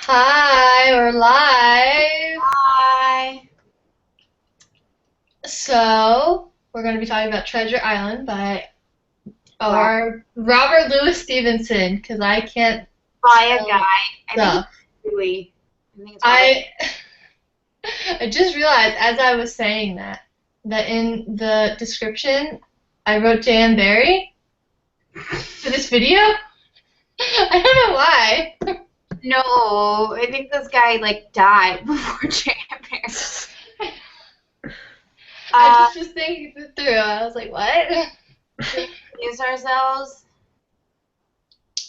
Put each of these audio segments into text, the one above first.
Hi, we're live. Hi. So, we're going to be talking about Treasure Island by our Robert Louis Stevenson, because I can't By a spell guy. I think stuff. it's Louis. I think it's Robert. I just realized as I was saying that in the description, I wrote Dan Barry for this video. I don't know why. No, I think this guy died before Jan Barry. I just thinking it through. I was like, what? Introduce ourselves.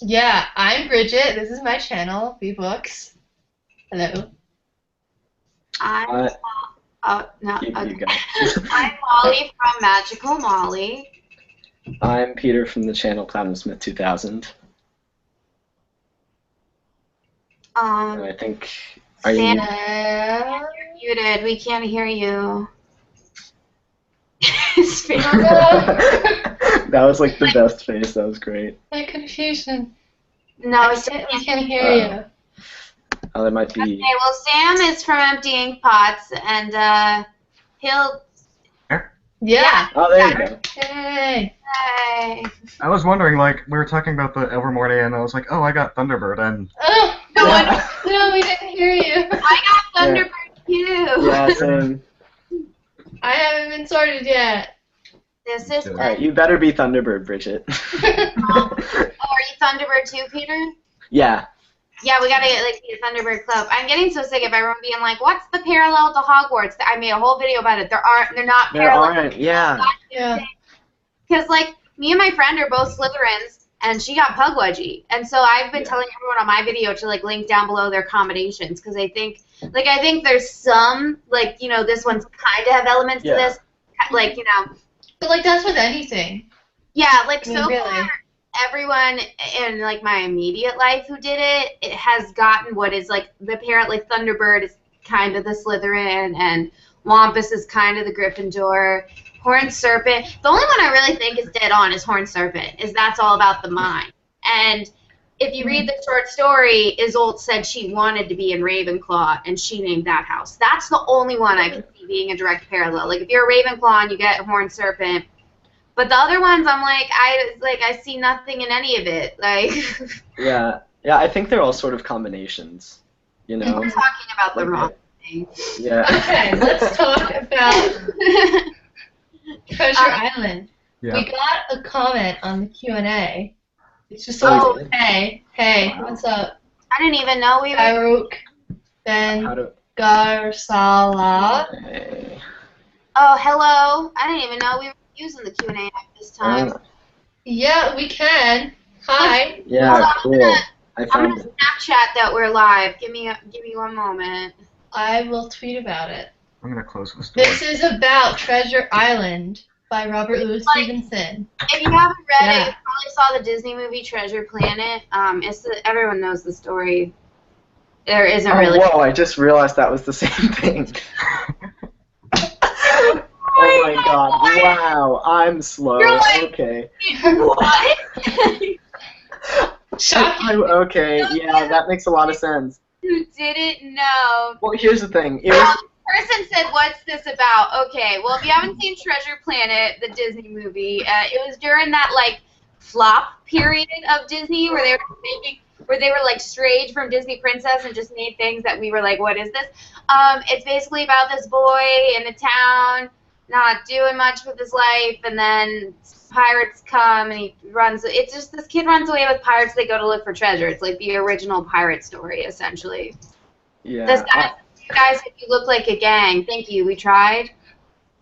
Yeah, I'm Bridget. This is my channel, B-Books. Hello. I'm no, You okay. go. I'm Molly from Magical Molly. I'm Peter from the channel Clown and Smith 2000. And I think, are you? Sam, Yeah. you're muted. We can't hear you. That was like the best face. That was great. My confusion. No, I can't hear you. Oh, that might be. Okay, well, Sam is from Emptying Pots, and he'll. Yeah. Oh, there you go. Hey. Hey. I was wondering, we were talking about the Evermorning, and I was like, oh, I got Thunderbird, and Oh, Yeah. no, we didn't hear you. I got Thunderbird too. Yeah, same. I haven't been sorted yet. This is. All right, you better be Thunderbird, Bridget. Oh, are you Thunderbird too, Peter? Yeah. Yeah, we gotta be a Thunderbird club. I'm getting so sick of everyone being like, "What's the parallel to Hogwarts?" I made a whole video about it. They're not There parallel. aren't. Yeah. Yeah. Because me and my friend are both Slytherins, and she got Pugwudgie, and so I've been telling everyone on my video to link down below their combinations because I think there's some this one's kind of have elements to this, But that's with anything. Yeah, Really. far, everyone in my immediate life who did it has gotten what is the parent. Thunderbird is kind of the Slytherin, and Wampus is kind of the Gryffindor. Horned Serpent. The only one I really think is dead on is Horned Serpent. That's all about the mind. And if you read the short story, Isolde said she wanted to be in Ravenclaw, and she named that house. That's the only one I can see being a direct parallel. If you're a Ravenclaw and you get Horned Serpent. But the other ones, I'm I see nothing in any of it. Yeah. Yeah, I think they're all sort of combinations. You know. We're talking about the wrong thing. Yeah. Okay, let's talk about Treasure Island. yeah. We got a comment on the Q&A. It's just Oh, like, hey, Wow. what's up? I didn't even know we were. Farouk Ben How to? Garsala. Hey. Oh, hello. I didn't even know we were using the Q&A app this time. Yeah, we can. Hi. Yeah. Cool. I I'm found gonna it. Snapchat that we're live. Give me 1 moment. I will tweet about it. I'm going to close this door. This is about Treasure Island by Robert Louis Stevenson. If you haven't read Yeah. it, you probably saw the Disney movie Treasure Planet. Everyone knows the story. There isn't really. Whoa! I just realized that was the same thing. Oh my god! Wow! I'm slow. You're like- Okay. What? Shocking. Okay. Yeah, that makes a lot of sense. You didn't know. Well, here's the thing. It was. Person said, "What's this about?" Okay, well, if you haven't seen Treasure Planet, the Disney movie, it was during that flop period of Disney where they were strayed from Disney Princess and just made things that we were like, "What is this?" It's basically about this boy in a town not doing much with his life, and then pirates come and he runs. It's just this kid runs away with pirates. They go to look for treasure. It's like the original pirate story, essentially. Yeah. This guy. You guys, if you look like a gang, thank you. We tried.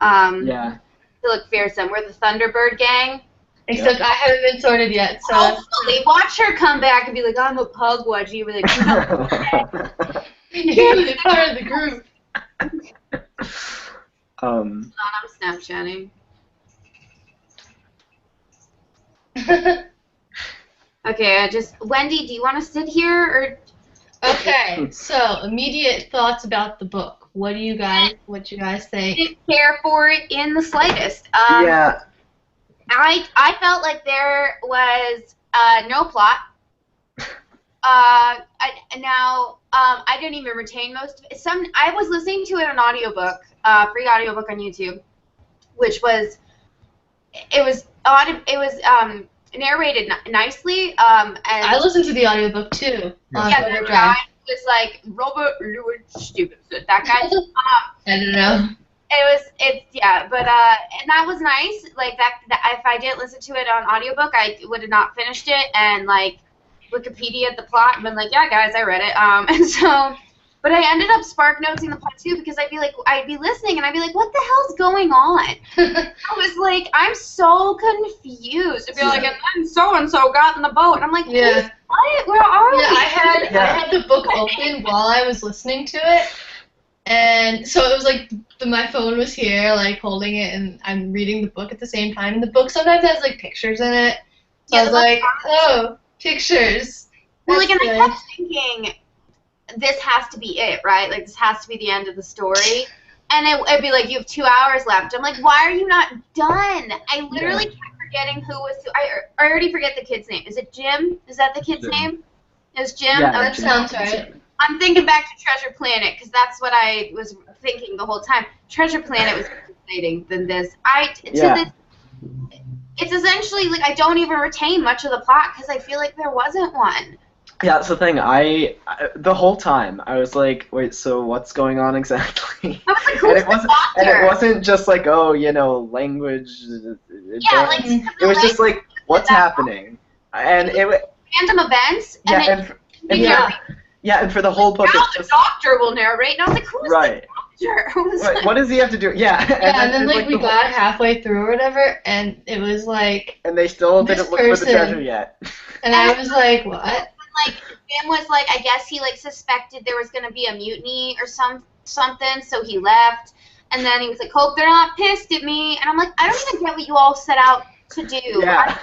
Yeah. You look fearsome. We're the Thunderbird gang. Except I haven't been sorted yet, so. Hopefully, watch her come back and be like, "I'm a Pugwudgie." You'll be like, "No." You're part of the group. I'm Snapchatting. Okay, Wendy, do you want to sit here or? Okay, so immediate thoughts about the book. What do you guys think? Didn't care for it in the slightest. Yeah. I felt like there was no plot. I didn't even retain most of it. I was listening to it on audiobook, free audiobook on YouTube, which was narrated nicely. And I listened to the audiobook too. On yeah, the Overdrive. guy was like Robert Louis Stevenson. That guy. I don't know. And that was nice. Like that if I didn't listen to it on audiobook, I would have not finished it and like Wikipedia the plot and been like, yeah, guys, I read it. And so, but I ended up spark noting the plot too because I'd be listening and I'd be like, what the hell's going on? I was like, I'm so confused. I'd be like, and then so and so got in the boat, and I'm like, Yeah. what? Where are we? Yeah, I had the book open while I was listening to it, and so it was like my phone was here, like holding it, and I'm reading the book at the same time. And the book sometimes has like pictures in it, so I was like, oh, pictures. Well, like, and That's I kept thinking, this has to be it, right? Like, this has to be the end of the story. And it'd be like, you have 2 hours left. I'm like, why are you not done? I literally kept forgetting who was who. I already forget the kid's name. Is it Jim? Is that the kid's Jim. name? It was Jim? Yeah, that Jim. sounds right. I'm thinking back to Treasure Planet, because that's what I was thinking the whole time. Treasure Planet was more exciting than this. It's essentially, like, I don't even retain much of the plot, because I feel like there wasn't one. Yeah, that's the thing. The whole time I was like, wait, so what's going on exactly? I was like, who's the doctor? And it wasn't just like, oh, language. Yeah, like, it was just like, what's happening? And it random events, and and for the whole book, now it's the just doctor will narrate, and I was like, who's the doctor? I was Right. like, What does he have to do? Yeah. And then like we the whole- got halfway through or whatever, and it was like, And they still this didn't look for the person- treasure yet. and I was like, what? like Jim was like, I guess he like suspected there was gonna be a mutiny or something, so he left. And then he was like, hope they're not pissed at me. And I'm like, I don't even get what you all set out to do. Yeah.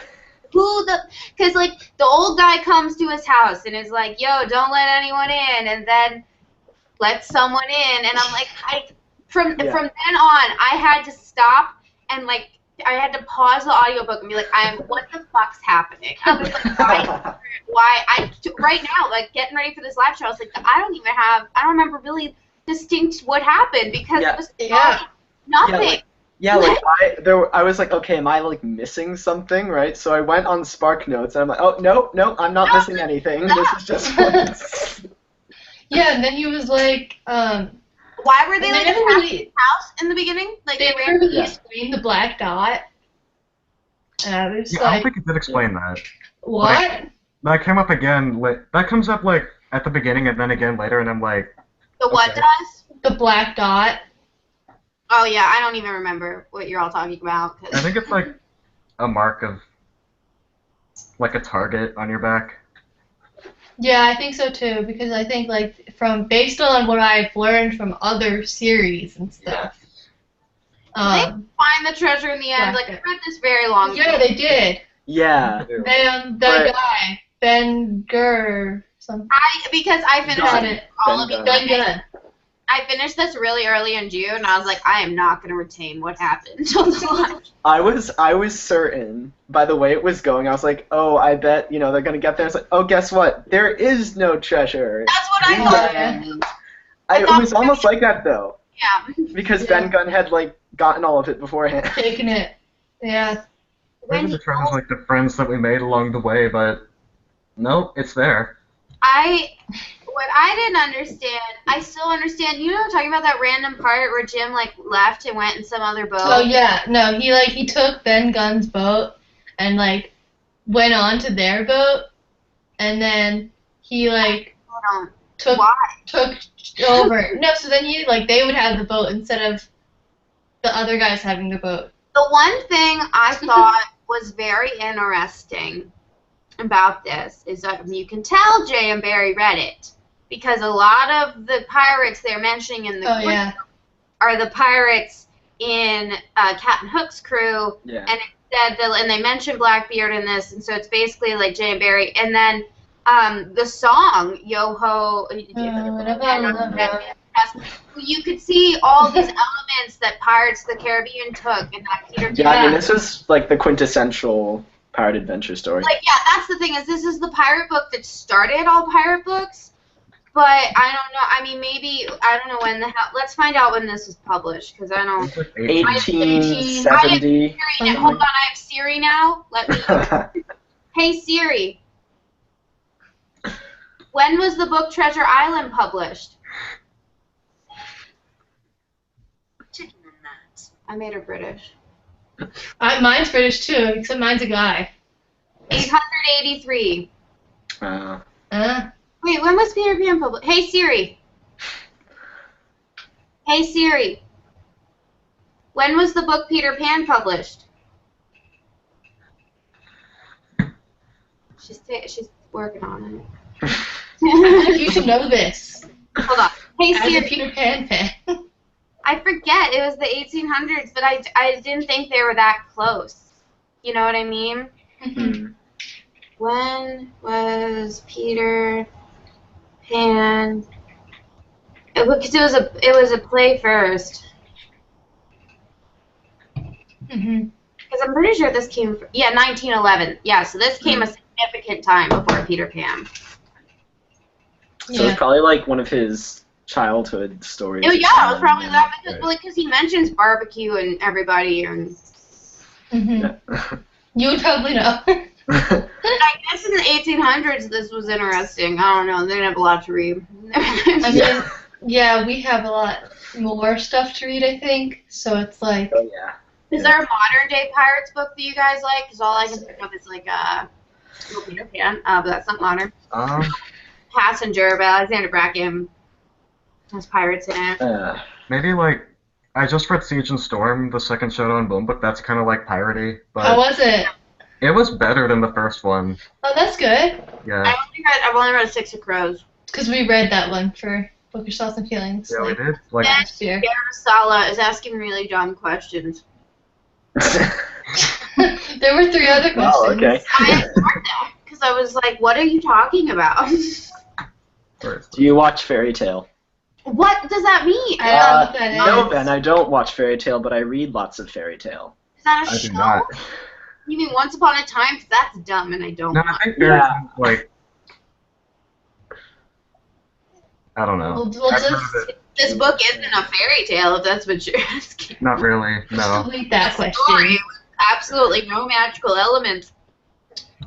Because like the old guy comes to his house and is like, yo, don't let anyone in, and then let someone in, and I'm like, from then on, I had to stop and like I had to pause the audiobook and be like, what the fuck's happening? I was like, right now, like getting ready for this live show, I was like, I don't remember really distinct what happened because it was nothing. I was like, okay, am I like missing something, right? So I went on Spark Notes and I'm like, oh no, I'm not missing anything. This is just Yeah, and then he was like, why were they like never attacking really- the house in the beginning? Like they ran never really explained the black dot. And I was Yeah, I don't like, think it did explain that. what? That came up again. That comes up like at the beginning and then again later, and I'm like, the what okay. does? The black dot. Oh yeah, I don't even remember what you're all talking about. I think it's like a mark of like a target on your back. Yeah, I think so too, because I think like based on what I've learned from other series and stuff. They find the treasure in the end. Like I read this very long ago. Yeah, they did. Yeah. The guy, Ben Gur, something. Because I finished Gun. all of Ben it. Ben Gunn. I finished this really early in June, and I was like, I am not going to retain what happened until the launch. I was certain by the way it was going. I was like, oh, I bet they're gonna get there. It's like, oh, guess what? There is no treasure. That's what I thought. And I it thought- was almost like that though, Yeah. because Ben Gunn had like gotten all of it beforehand. Taking it. Yeah. Maybe the treasure's like the friends that we made along the way, but nope, it's there. What I didn't understand, I still understand. You know, talking about that random part where Jim like left and went in some other boat. Oh yeah, no, he took Ben Gunn's boat and like went on to their boat, and then he like Hold on. took Why? over. No, so then they would have the boat instead of the other guys having the boat. The one thing I thought was very interesting about this is that you can tell Jay and Barry read it because a lot of the pirates they're mentioning in the group are the pirates in Captain Hook's crew, Yeah. and it said and they mentioned Blackbeard in this, and so it's basically like Jay and Barry, and then the song Yo Ho. You could see all these elements that Pirates of the Caribbean took, and that Peter Yeah, I mean, this was like the quintessential pirate adventure story. Like, yeah, that's the thing, is this is the pirate book that started all pirate books, but I don't know. I mean, maybe, I don't know when the hell. Let's find out when this was published, because I don't. It's like 18. 1870. Hold on, I have Siri now. Let me. Hey, Siri. When was the book Treasure Island published? I made her British. Mine's British too, except mine's a guy. 883. Uh, Wait, when was Peter Pan published? Hey, Siri. Hey, Siri. When was the book Peter Pan published? She's working on it. you should know this. Hold on. Hey, As Siri. a Peter Pan fan. I forget. It was the 1800s, but I didn't think they were that close. You know what I mean? When was Peter Pan? Because it was a play first. Because I'm pretty sure this came from, 1911. Yeah, so this came a significant time before Peter Pan. So it's probably like one of his childhood stories. Oh, yeah, it was probably that because he mentions barbecue and everybody and. You would probably know. I guess in the 1800s this was interesting. I don't know. They didn't have a lot to read. I mean, yeah, we have a lot more stuff to read, I think. So it's like. Oh yeah. Is there a modern day Pirates book that you guys like? Because all I can think of is like Peter Pan, but that's not modern. Passenger by Alexander Bracken. Has pirates in it. Maybe like I just read Siege and Storm, the second Shadow and Bone book. That's kind of like piratey, but How was it? it was better than the first one. Oh, that's good. Yeah. I've only read Six of Crows. Because we read that one for Book Your Thoughts and Feelings. Yeah, like, we did. Like last year. Sala is asking really dumb questions. There were 3 other questions. Oh, okay. I ignored that because I was like, "What are you talking about?" Do you watch Fairy Tale? What does that mean? I don't know what that No, is. Ben, I don't watch Fairy Tale, but I read lots of Fairy Tale. Is that a I show? do not. You mean Once Upon a Time? 'Cause that's dumb, and I don't. No, want I think there's like I don't know. We'll I've just heard of it. This book isn't a fairy tale, if that's what you're asking. Not really. No. delete that Story question. with absolutely no magical elements.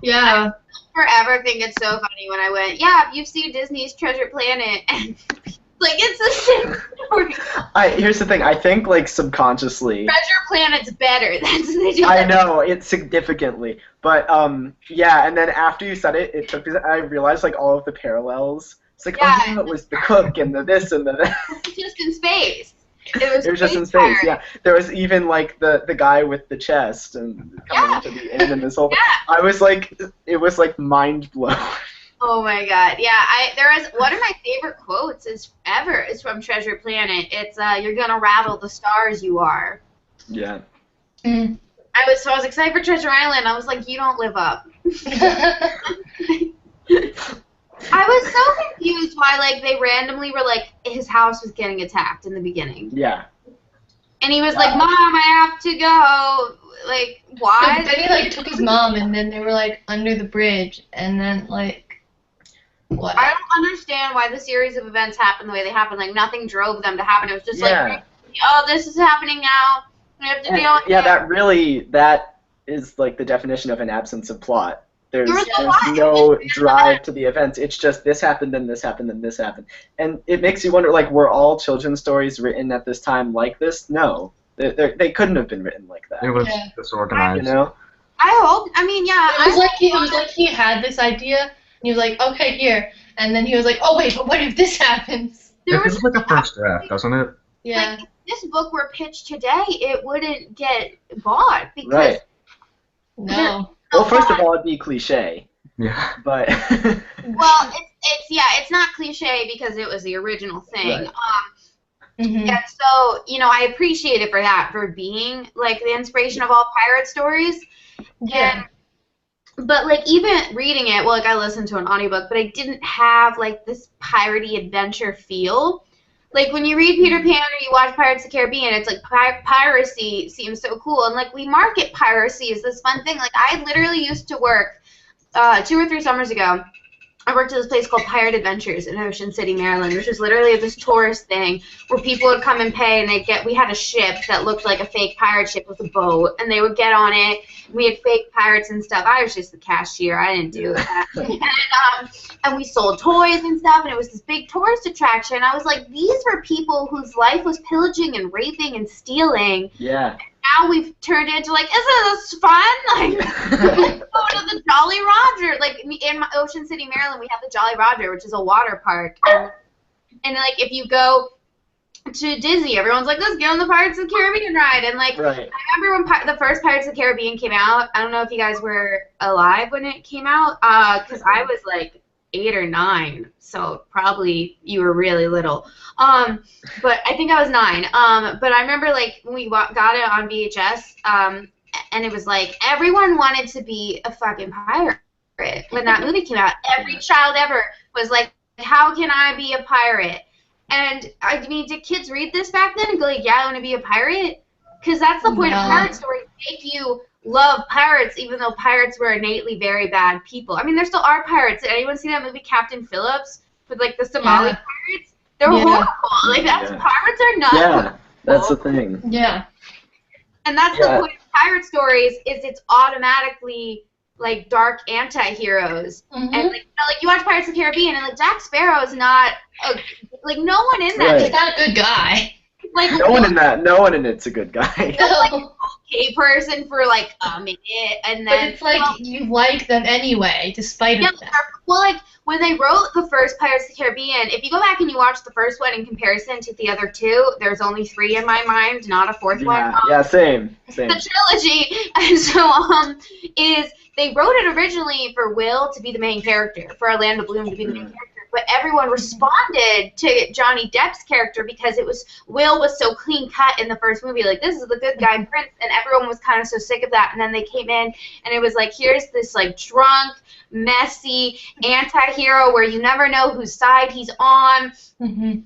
Yeah. Forever think it's so funny when I went, yeah, you've seen Disney's Treasure Planet, and like it's the same story. Here's the thing. I think like subconsciously. Treasure Planet's better. That's the difference. I know it's significantly, but yeah. And then after you said it, it took me. I realized like all of the parallels. It's like Yeah. it was the cook and the this and the that. It's just in space. It was just in space. pirate. Yeah. There was even like the guy with the chest and coming into the inn and this whole. Yeah. I was like, it was like mind blowing. Oh my god, yeah. There is one of my favorite quotes is from Treasure Planet. It's "You're gonna rattle the stars, you are." Yeah. Mm. I was excited for Treasure Island. I was like, you don't live up. I was so confused why like they randomly were like his house was getting attacked in the beginning, Yeah. and he was like, "Mom, I have to go." Like, why? Then he like took his mom, and then they were like under the bridge, and then like what? I don't understand why the series of events happened the way they happened. Like nothing drove them to happen. It was just like, oh, this is happening now. We have to deal with Yeah, it. that is like the definition of an absence of plot. There's There was no plot. no drive to the events. It's just this happened, then this happened, then this happened. And it makes you wonder, like, were all children's stories written at this time like this? No. They couldn't have been written like that. It was Yeah. disorganized. You know? I hope. I mean, yeah. It was like he had this idea, and he was like, okay, here, and then he was like, oh wait, but what if this happens? There It was feels like a first draft, doesn't it? Yeah. Like, if this book were pitched today, it wouldn't get bought because Right. No. Well, first of all, it'd be cliche, Yeah. but well, it's not cliche because it was the original thing. Right. Mhm. And so, I appreciate it for that, for being like the inspiration of all pirate stories. Yeah. But like even reading it, well, like I listened to an audiobook, but I didn't have like this piratey adventure feel. Like, when you read Peter Pan or you watch Pirates of the Caribbean, it's like piracy seems so cool. And, like, we market piracy as this fun thing. Like, I literally used to work 2 or 3 summers ago. I worked at this place called Pirate Adventures in Ocean City, Maryland, which is literally this tourist thing where people would come and pay, and we had a ship that looked like a fake pirate ship with a boat, and they would get on it. We had fake pirates and stuff. I was just the cashier. I didn't do that. And we sold toys and stuff, and it was this big tourist attraction. I was like, these were people whose life was pillaging and raping and stealing. Yeah. Now we've turned into, like, isn't this fun? Like, go to the Jolly Roger. Like, in Ocean City, Maryland, we have the Jolly Roger, which is a water park. And like, if you go to Disney, everyone's like, let's get on the Pirates of the Caribbean ride. And, like, Right. I remember when the first Pirates of the Caribbean came out. I don't know if you guys were alive when it came out, because I was, like, 8 or 9, so probably you were really little. But I think I was 9. But I remember, like, when we got it on VHS, and it was like everyone wanted to be a fucking pirate when that movie came out. Every child ever was like, how can I be a pirate? And I mean, did kids read this back then and go like, yeah, I want to be a pirate? Because that's the point of pirate stories, make you love pirates, even though pirates were innately very bad people. I mean, there still are pirates. Did anyone see that movie Captain Phillips with, like, the Somali pirates? They're horrible. Like, that's pirates are not. Yeah, that's the thing. Yeah. And that's the point of pirate stories, is it's automatically, like, dark anti-heroes. And, like, you know, like, you watch Pirates of the Caribbean, and, like, Jack Sparrow is not like, no one in that. He's not a good guy. Like, no one in it's a good guy. Like, okay person for, like, a minute, and then. But it's like, you like them anyway, despite of that. Well, like, when they wrote the first Pirates of the Caribbean, if you go back and you watch the first one in comparison to the other 2, there's only 3 in my mind, not a 4th one. Yeah, same. The trilogy, and so, is they wrote it originally for Will to be the main character, for Orlando Bloom to be the main character, but everyone responded to Johnny Depp's character because Will was so clean cut in the first movie, like, this is the good guy prince, and everyone was kind of so sick of that, and then they came in, and it was like, here's this, like, drunk, messy anti-hero where you never know whose side he's on, and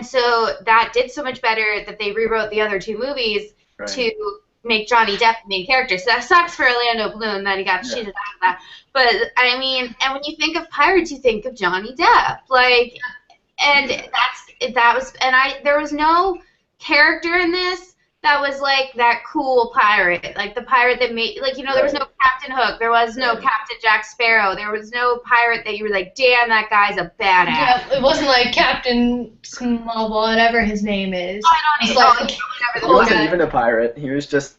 so that did so much better that they rewrote the other 2 movies to make Johnny Depp the main character. So that sucks for Orlando Bloom that he got cheated out of that. But, I mean, and when you think of pirates, you think of Johnny Depp. Like, and there was no character in this that was like that cool pirate. Like, the pirate that made, like, you know, there was no Captain Hook. There was no Captain Jack Sparrow. There was no pirate that you were like, damn, that guy's a badass. Yeah, it wasn't like Captain Small, whatever his name is. I don't know. He wasn't even a pirate. He was just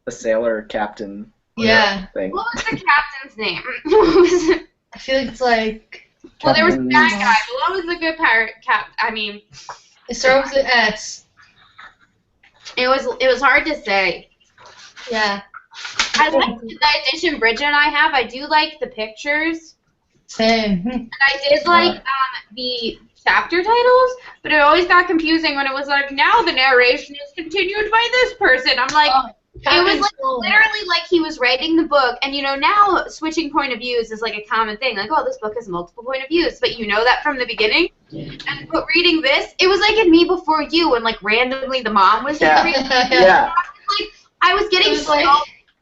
a sailor captain. Thing. What was the captain's name? What was it? I feel like it's like. Well, there was a bad guy. But what was the good pirate I mean. It starts with an S. It was hard to say. Yeah. I like the edition Bridget and I have. I do like the pictures. Same. And I did like the chapter titles, but it always got confusing when it was like, now the narration is continued by this person. I'm like, it was like literally like he was writing the book, and you know, now switching point of views is like a common thing. Like, oh, this book has multiple point of views, but you know that from the beginning. But reading this, it was like in Me Before You, and like randomly the mom was reading. I was getting so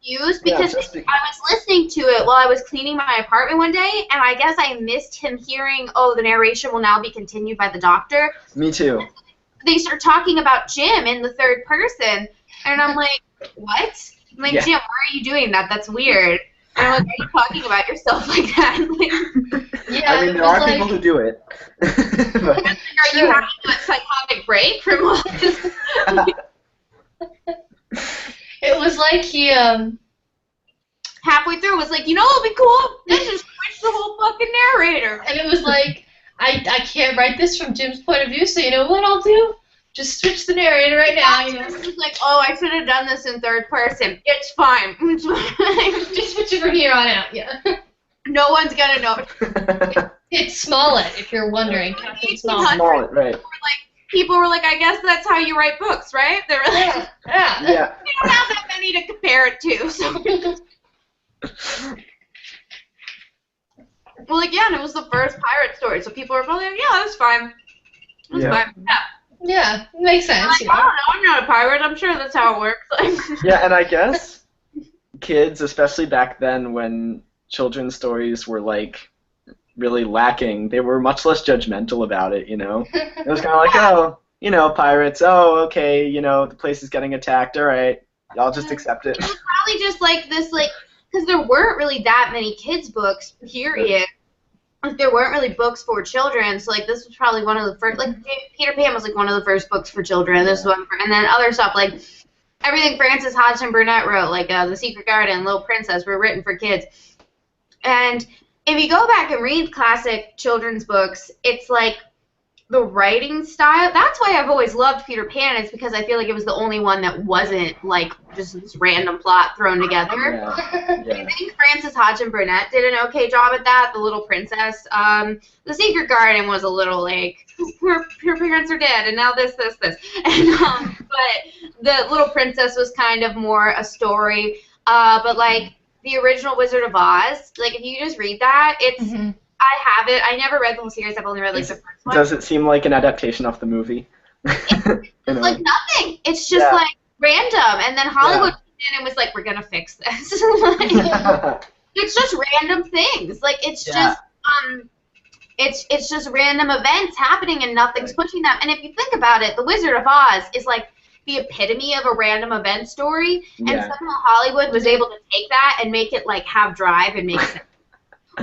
confused because I was listening to it while I was cleaning my apartment one day, and I guess I missed him hearing, oh, the narration will now be continued by the doctor. Me too. They start talking about Jim in the third person, and I'm like, what? I'm like, Jim, why are you doing that? That's weird. And I'm like, are you talking about yourself like that? Like, I mean, there are people who do it. Are you having a psychotic break from all this? It was like he, halfway through was like, you know what would be cool? Let's just switch the whole fucking narrator. And it was like, I can't write this from Jim's point of view, so you know what I'll do? Just switch the narrator right now. You know? It was like, oh, I should have done this in third person. It's fine. Just switch it from here on out, yeah. No one's gonna know. It's Smollett, if you're wondering. Captain Smollett. Smollett, right. People were like, I guess that's how you write books, right? They were like, yeah. You don't have that many to compare it to, so. Well, again, it was the first pirate story, so people were probably like, yeah, that's fine. That's Yeah. fine. Yeah. Yeah, makes sense. I don't know. I'm not a pirate. I'm sure that's how it works. Yeah, and I guess kids, especially back then when children's stories were like really lacking, they were much less judgmental about it, you know? It was kind of like, oh, you know, pirates, oh, okay, you know, the place is getting attacked, all right, I'll just accept it. It was probably just like this, like, because there weren't really that many kids' books, period. Like, there weren't really books for children, so like this was probably one of the first. Like Peter Pan was like one of the first books for children. This one, and then other stuff like everything Frances Hodgson Burnett wrote, like The Secret Garden, Little Princess, were written for kids. And if you go back and read classic children's books, it's like the writing style. That's why I've always loved Peter Pan, is because I feel like it was the only one that wasn't like just this random plot thrown together. Yeah. I think Frances Hodgson Burnett did an okay job at that. The Little Princess. The Secret Garden was a little like her parents are dead, and now this. And but the Little Princess was kind of more a story. But like the original Wizard of Oz, like if you just read that, it's. I have it. I never read the whole series. I've only read like the first one. Does it seem like an adaptation of the movie? It's like nothing. It's just like random, and then Hollywood came in and was like, "We're gonna fix this." Like, it's just random things. Like it's just it's just random events happening, and nothing's pushing them. And if you think about it, the Wizard of Oz is like the epitome of a random event story, and somehow Hollywood was able to take that and make it like have drive and make sense.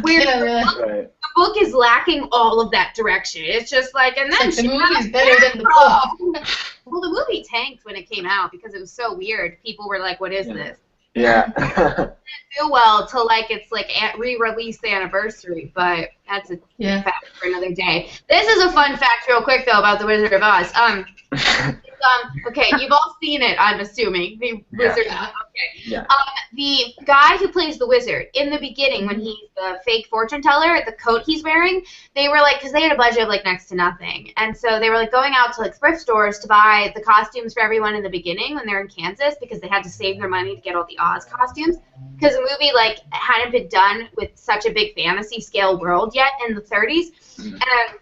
Where the book is lacking all of that direction. It's just like, and then the movie's better than the book. Well, the movie tanked when it came out because it was so weird. People were like, "What is this?" Yeah. It didn't do well till like it's like re-release anniversary, but that's a fact for another day. This is a fun fact, real quick though, about the Wizard of Oz. Okay, you've all seen it, I'm assuming. The Wizard. Yeah. Okay. Yeah. The guy who plays the wizard in the beginning, when he's the fake fortune teller, the coat he's wearing, they were like, because they had a budget of like next to nothing, and so they were like going out to like thrift stores to buy the costumes for everyone in the beginning when they're in Kansas, because they had to save their money to get all the Oz costumes, because the movie like hadn't been done with such a big fantasy scale world yet in the 30s, and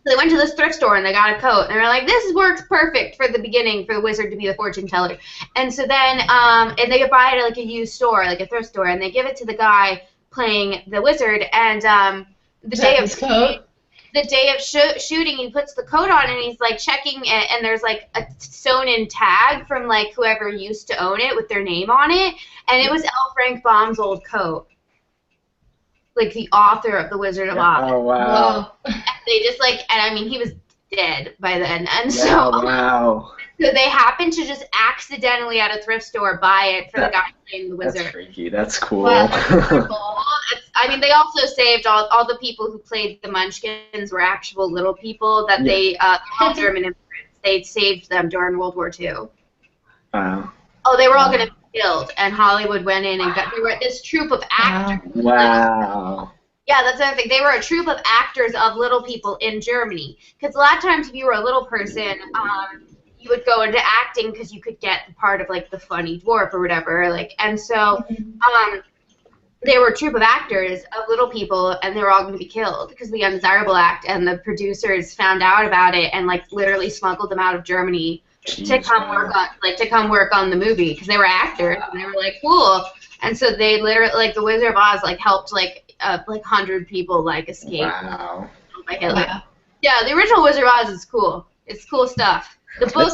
they went to this thrift store and they got a coat, and they were like, "This works perfect for the beginning for the wizard to be the fortune teller." And so then, and they could buy it at like a used store, like a thrift store, and they give it to the guy playing the wizard. And the day of shooting, he puts the coat on and he's like checking it, and there's like a sewn-in tag from like whoever used to own it with their name on it, and it was L. Frank Baum's old coat. Like the author of The Wizard of Oz. Oh, wow. And they just like, and I mean, he was dead by then, and so wow. So they happened to just accidentally at a thrift store buy it for the guy playing the wizard. That's freaky. That's cool. I mean, they also saved all the people who played the Munchkins were actual little people that they all German immigrants. They saved them during World War II. Wow. Oh, they were all going to be killed, and Hollywood went in and they were this troupe of actors. Wow. Yeah, that's another thing. They were a troupe of actors of little people in Germany. Because a lot of times if you were a little person, you would go into acting because you could get the part of like the funny dwarf or whatever. Like, and so they were a troupe of actors of little people, and they were all going to be killed because of the Undesirable Act. And the producers found out about it and like literally smuggled them out of Germany to come work on the movie because they were actors and they were like cool. And so they literally like the Wizard of Oz like helped like 100 people like escape. Wow. By Hitler. Wow. Yeah, the original Wizard of Oz is cool. It's cool stuff. The book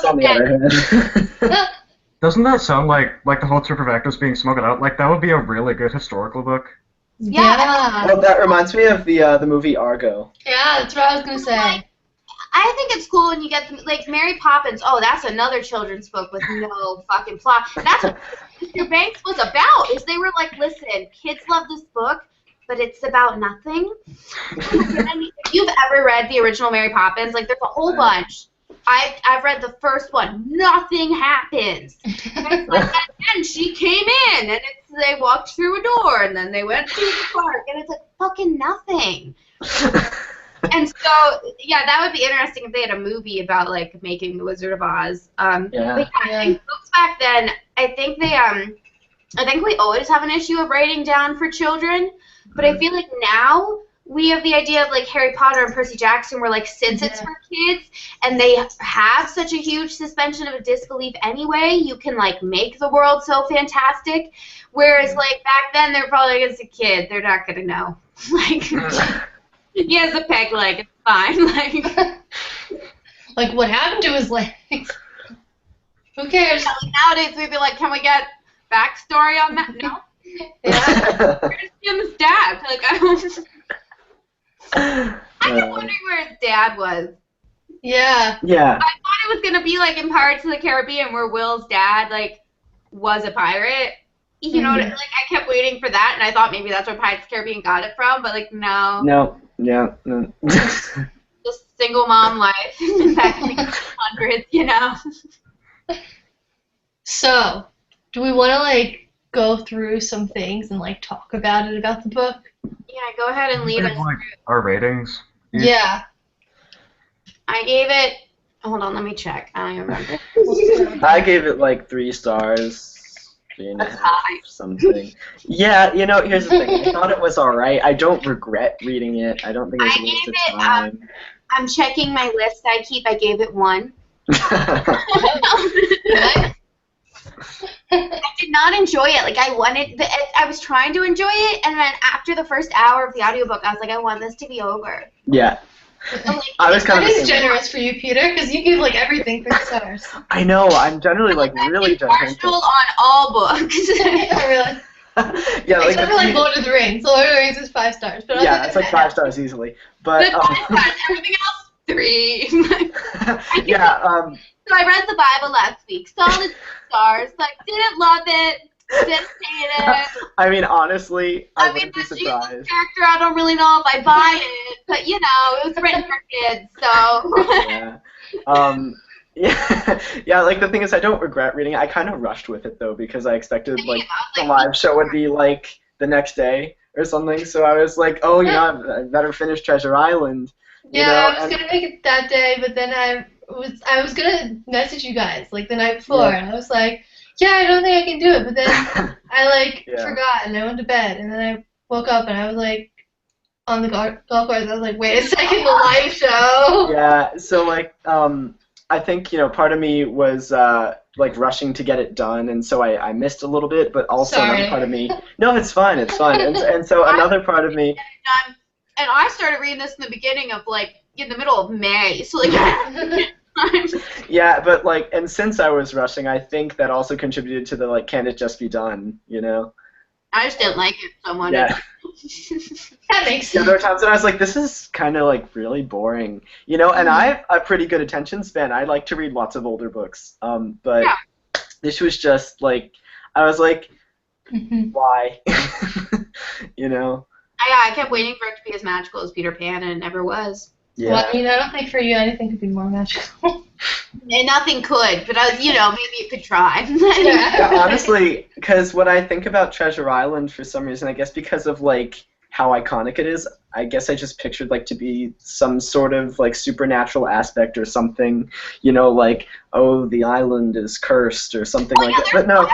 Doesn't that sound like the whole troupe of actors being smuggled out? Like that would be a really good historical book. Yeah. Well, that reminds me of the movie Argo. Yeah, that's what I was gonna say. I think it's cool when you get like Mary Poppins. Oh, that's another children's book with no fucking plot. That's what Mr. Banks was about. Is they were like, listen, kids love this book, but it's about nothing. If you've ever read the original Mary Poppins, like there's a whole bunch. I've read the first one. Nothing happens. And it's like, and she came in, and they walked through a door, and then they went to the park, and it's like fucking nothing. And so, yeah, that would be interesting if they had a movie about like making the Wizard of Oz. But yeah, I think books back then, I think we always have an issue of writing down for children. But I feel like now we have the idea of like Harry Potter and Percy Jackson where like since it's for kids and they have such a huge suspension of disbelief anyway, you can like make the world so fantastic. Whereas like back then they're probably like, it's a kid, they're not gonna know. Like he has a peg leg, it's fine. Like Like what happened to his legs? Who cares? yeah, like, nowadays we'd be like, can we get backstory on that? No. Yeah. Where's Jim's dad? Like I kept wondering where his dad was. Yeah. Yeah. I thought it was gonna be like in Pirates of the Caribbean where Will's dad like was a pirate. You know, like I kept waiting for that, and I thought maybe that's where Pirates of the Caribbean got it from, but like no. No. Yeah. No. Just single mom life back in the 1800s, you know. So, do we want to like go through some things and like talk about the book? Yeah, go ahead and lead us. Like our ratings. Yeah. I gave it. Hold on, let me check. I don't remember. I gave it like 3 stars. 3.5, That's high. something. Yeah, you know, here's the thing. I thought it was alright. I don't regret reading it. I don't think it was a waste of time. I'm checking my list I keep. I gave it 1. I did not enjoy it. Like I was trying to enjoy it, and then after the first hour of the audiobook, I was like, I want this to be over. Yeah. Like, I was kind That of is generous for you, Peter, because you give like everything 3 stars. I know. I'm generally like really partial judgmental. on all books. Yeah, really. Yeah, like Except for like Lord of the Rings. Lord of the Rings is 5 stars. But yeah, other it's than like that- 5 stars easily. But Good 5 stars. Everything else 3. yeah, So I read the Bible last week. Solid stars. Like didn't love it. Didn't hate it. I mean, honestly, I I mean, wouldn't be the Jesus surprised. character, I don't really know if I buy it, but you know, it was written for kids, so. Yeah. Yeah, yeah. Like the thing is, I don't regret reading it. I kind of rushed with it though because I expected like the live show would be like the next day or something. So I was like, oh, you know, I better finish Treasure Island. You Yeah, know, I was gonna make it that day, but then I was gonna message you guys like the night before, and I was like, yeah, I don't think I can do it. But then I like forgot, and I went to bed, and then I woke up, and I was like on the golf course. I was like, wait a second, the live show. Yeah. So like, I think part of me was like rushing to get it done, and so I missed a little bit. But also another part of me, no, it's fine, it's fine. And so another part of me. And I started reading this in the beginning of like in the middle of May, so like. Yeah, but like, and since I was rushing, I think that also contributed to the like, can it just be done? You know. I just didn't like it so much. Yeah. That makes sense. Yeah, there were times when I was like, this is kind of like really boring, and I have a pretty good attention span. I like to read lots of older books, but this was just like, I was like, why, I kept waiting for it to be as magical as Peter Pan, and it never was. Yeah. Well, I don't think for you anything could be more magical. And nothing could, but maybe it could try. Yeah, honestly, because when I think about Treasure Island, for some reason, I guess because of like how iconic it is, I guess I just pictured like to be some sort of like supernatural aspect or something, like, oh, the island is cursed or something like that. But no.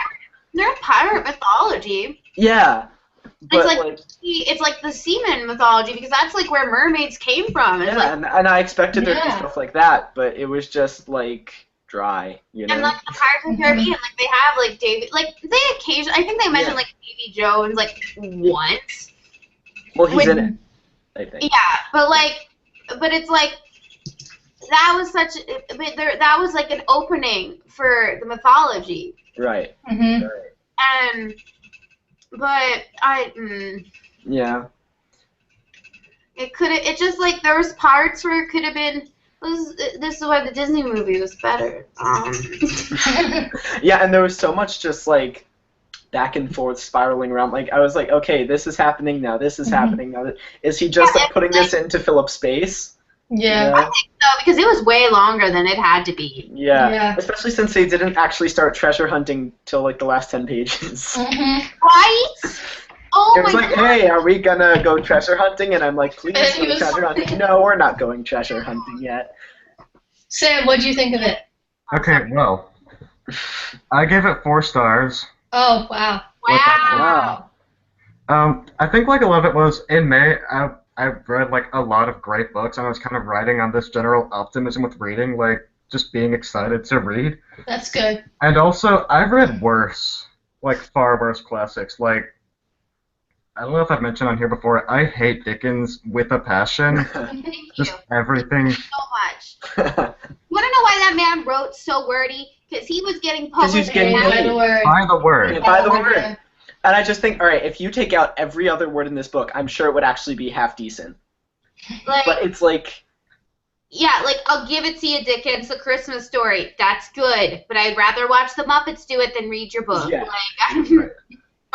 They're pirate mythology. Yeah. But, it's like the seaman mythology because that's like where mermaids came from. Yeah, and I expected there to be stuff like that, but it was just like dry, And like the Pirates of the Caribbean, like they have like Davy, like they occasionally, I think they mentioned like Davy Jones like once. Well, he's in it, I think. Yeah, but it's like that was that was like an opening for the mythology. Right. Mm-hmm. Right. But yeah. It just like there was parts where it could have been. This is why the Disney movie was better. Yeah, and there was so much just like back and forth spiraling around. Like I was like, okay, this is happening now. This is happening now. Is he just like putting this in to fill up space? Yeah. I think so because it was way longer than it had to be. Yeah. Especially since they didn't actually start treasure hunting till like the last 10 pages. Right? Oh it was like, hey, are we gonna go treasure hunting? And I'm like, please go treasure hunting. No, we're not going treasure hunting yet. Sam, what do you think of it? Okay, well, I gave it 4 stars. Oh, wow. Wow. I think like a lot of it was in May. I've read like a lot of great books, and I was kind of riding on this general optimism with reading, like just being excited to read. That's good. And also, I've read worse, like far worse classics. Like I don't know if I've mentioned on here before, I hate Dickens with a passion. Thank you Just everything. so much. You want to know why that man wrote so wordy? Because he was getting 'Cause he's published. getting By paid. the word. By the word. By the Oh, word. yeah. And I just think, all right, if you take out every other word in this book, I'm sure it would actually be half decent. Like, But it's like, yeah, like, I'll give it to you, Dickens, A Christmas Story. That's good. But I'd rather watch the Muppets do it than read your book. Yeah. Like,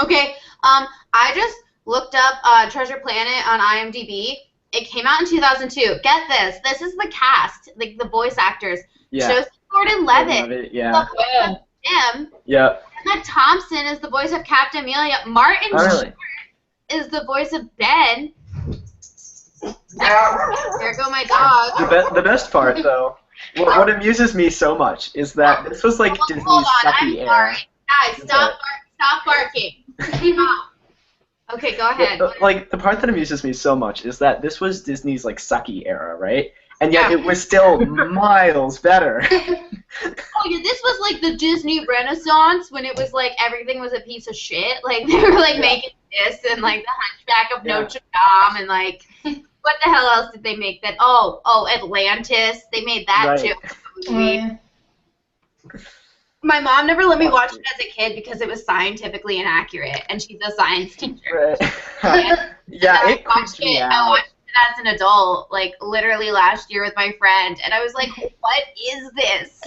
okay, I just looked up Treasure Planet on IMDb. It came out in 2002. Get this. This is the cast, like the voice actors. yeah. Joseph Gordon-Levitt, Love it, the yeah. voice of Jim. Yep. Emma Thompson is the voice of Captain Amelia. Martin Oh, really? Short is the voice of Ben. There go my dog. The best part, though, what amuses me so much is that this was like Disney's Hold on, I'm sucky era. sorry. Guys, stop barking. Stop. Okay, go ahead. Like, the part that amuses me so much is that this was Disney's, like, sucky era, right? And yet Yeah. it was still miles better. Oh yeah, this was like the Disney Renaissance when it was like everything was a piece of shit. Like they were like Yeah. making this and like the Hunchback of Yeah. Notre Dame and like what the hell else did they make that? Oh, Atlantis. They made that Right. too. Oh, yeah. My mom never let me watch it as a kid because it was scientifically inaccurate, and she's a science teacher. Right. Yeah, And it creeps me I out. watched it as an adult, like literally last year with my friend, and I was like, "What is this?"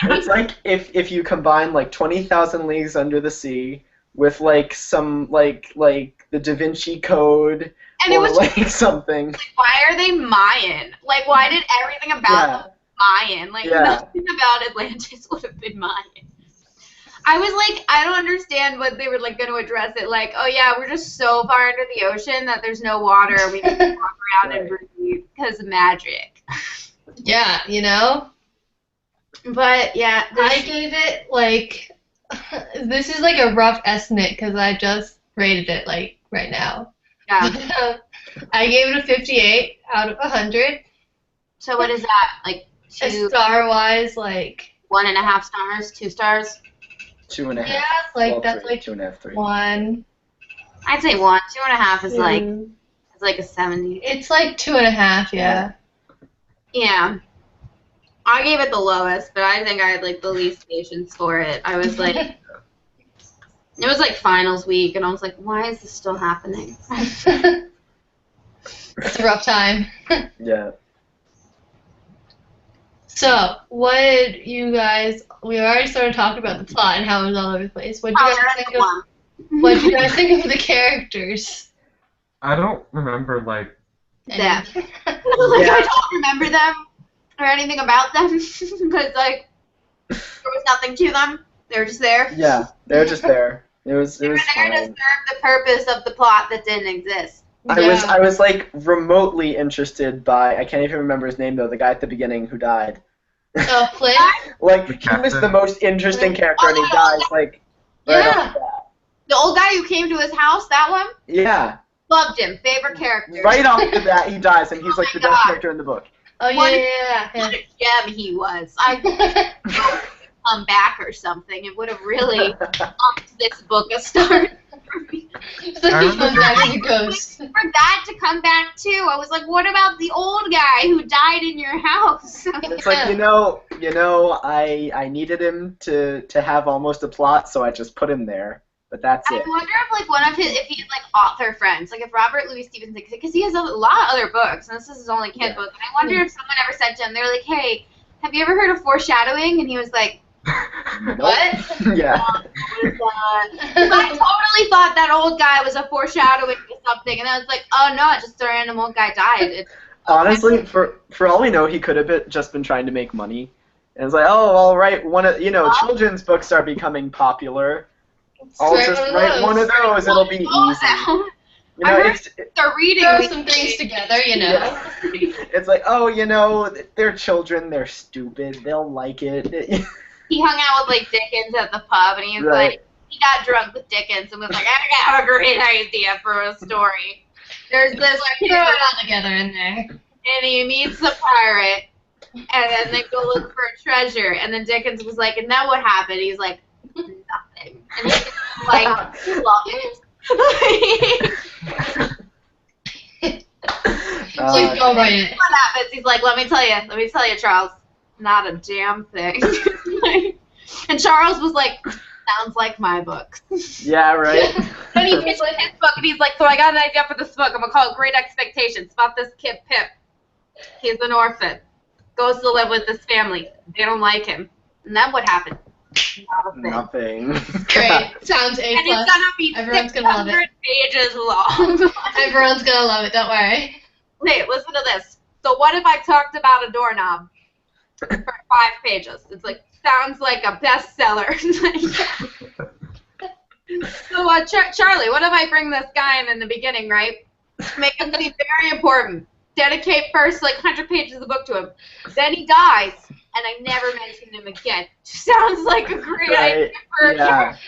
It's like if you combine like 20,000 Leagues Under the Sea with like some like the Da Vinci Code And it or was like something. why are they Mayan? Like, why did everything about them Mayan? Like, Yeah. nothing about Atlantis would have been Mayan. I was like, I don't understand what they were like going to address it. Like, oh yeah, we're just so far under the ocean that there's no water. We can walk around and breathe because of magic. Yeah, you know? But yeah, I gave it, like, this is like a rough estimate because I just rated it, like, right now. yeah. I gave it a 58 out of 100. So what is that? Like Star-wise, like, 1.5 stars, 2 stars? 2.5. yeah, like, Well, that's three, like 2.5, 3. 1. I'd say 1. 2.5 is like Mm. it's like a 70. It's like 2.5, yeah. Yeah. I gave it the lowest, but I think I had like the least patience for it. I was like, it was like finals week, and I was like, why is this still happening? It's a rough time. Yeah. So, what did you guys, we already started talking about the plot and how it was all over the place. What did you guys think of, what did you guys think of the characters? I don't remember like Yeah. And- Like, I don't remember them or anything about them because like there was nothing to them. They were just there. Yeah, they were just there. It was They were there to fine. serve the purpose of the plot that didn't exist. I was like remotely interested by, I can't even remember his name though, the guy at the beginning who died. Oh, Flint? Like, The he was captain. the most interesting character and he dies like right Yeah. off the bat. The old guy who came to his house, that one, Yeah. loved him. Favorite character. Right off the bat he dies and he's like Oh the my best God. character in the book. Oh, yeah, What- yeah, What yeah. a gem he was. I come back or something. It would have really upped this book a start. It's like he comes back as a ghost. For that to come back too, I was like, what about the old guy who died in your house? It's like, you know, I needed him to have almost a plot, so I just put him there. But that's I it. wonder if like one of his, if he had like author friends, like if Robert Louis Stevenson, because he has a lot of other books, and this is his only kid Yeah. book. And I wonder if someone ever said to him, they were like, hey, have you ever heard of foreshadowing? And he was like, What? Yeah. I totally thought that old guy was a foreshadowing to something, and I was like, oh no, just a random old guy died. Honestly, for all we know, he could have just been trying to make money. And it's like, oh, all right, children's books are becoming popular. I'll Write just one of write those. one of those. It'll be easy. You know, I heard- it's They're reading. Throw some things together, you know. yeah. It's like, oh, they're children. They're stupid. They'll like it. He hung out with like Dickens at the pub, and he was Right. like, he got drunk with Dickens and was like, I got a great idea for a story. There's this Throw kid, it all together in there. and he meets a pirate, and then they go look for a treasure, and then Dickens was like, and then what happened? He's like, nothing. And he's like, love it. Please go write it. What happens? He's like, let me tell you, Charles, not a damn thing. And Charles was like, sounds like my book. Yeah, right. Then he pitched his book, and he's like, so I got an idea for this book. I'm gonna call it Great Expectations. It's about this kid Pip. He's an orphan. Goes to live with this family. They don't like him. And then what happened? Not a thing. Nothing. Great. Sounds A+. And it's gonna be Everyone's gonna love 600 it. pages long. Everyone's gonna love it, don't worry. Wait, listen to this. So what if I talked about a doorknob for 5 pages? It's like, sounds like a bestseller. So, Charlie, what if I bring this guy in the beginning, right? Make him seem very important. Dedicate first, 100 pages of the book to him. Then he dies, and I never mention him again. Sounds like a great idea for a character.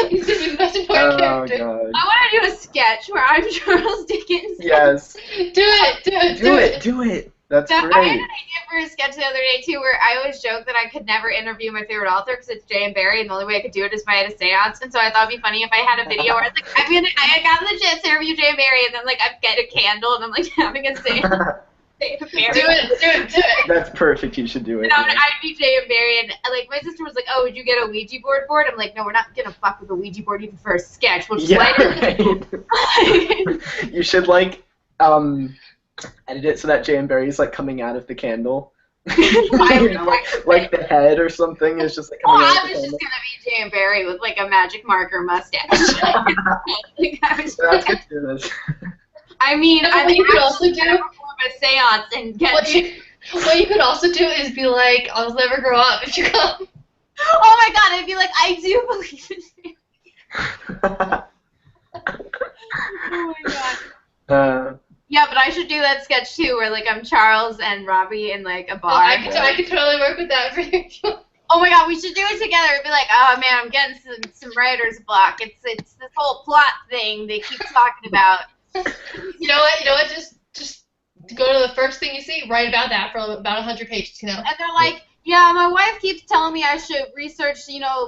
He's gonna be the most important character. God. I want to do a sketch where I'm Charles Dickens. Yes. Do it. That's So I had great. an idea for a sketch the other day, too, where I always joke that I could never interview my favorite author because it's J.M. Barrie, and the only way I could do it is if I had a seance. And so I thought it'd be funny if I had a video where it's like, I got the chance to interview J.M. Barrie, and then, I get a candle, and I'm, having a seance. Do it. That's perfect. You should do it. And I'd be J.M. Barrie, and, my sister was like, oh, would you get a Ouija board for it? I'm like, no, we're not going to fuck with a Ouija board even for a sketch. We'll just Right. You should, edit it so that J.M. Barrie's, coming out of the candle. Like the head or something is just, coming out I of the was candle. just going to be J.M. Barrie with, a magic marker mustache. That's good to do this. I mean, What you could also do, perform a seance and get what you could also do is be like, I'll never grow up if you come. Oh my god, I'd be like, I do believe in you. Oh my god. Yeah, but I should do that sketch too, where I'm Charles and Robbie in a bar. I could totally work with that for you. Oh my god, we should do it together. It'd be like, oh man, I'm getting some writer's block. It's this whole plot thing they keep talking about. You know what? Just go to the first thing you see, write about that for about 100 pages, And they're like, yeah, my wife keeps telling me I should research,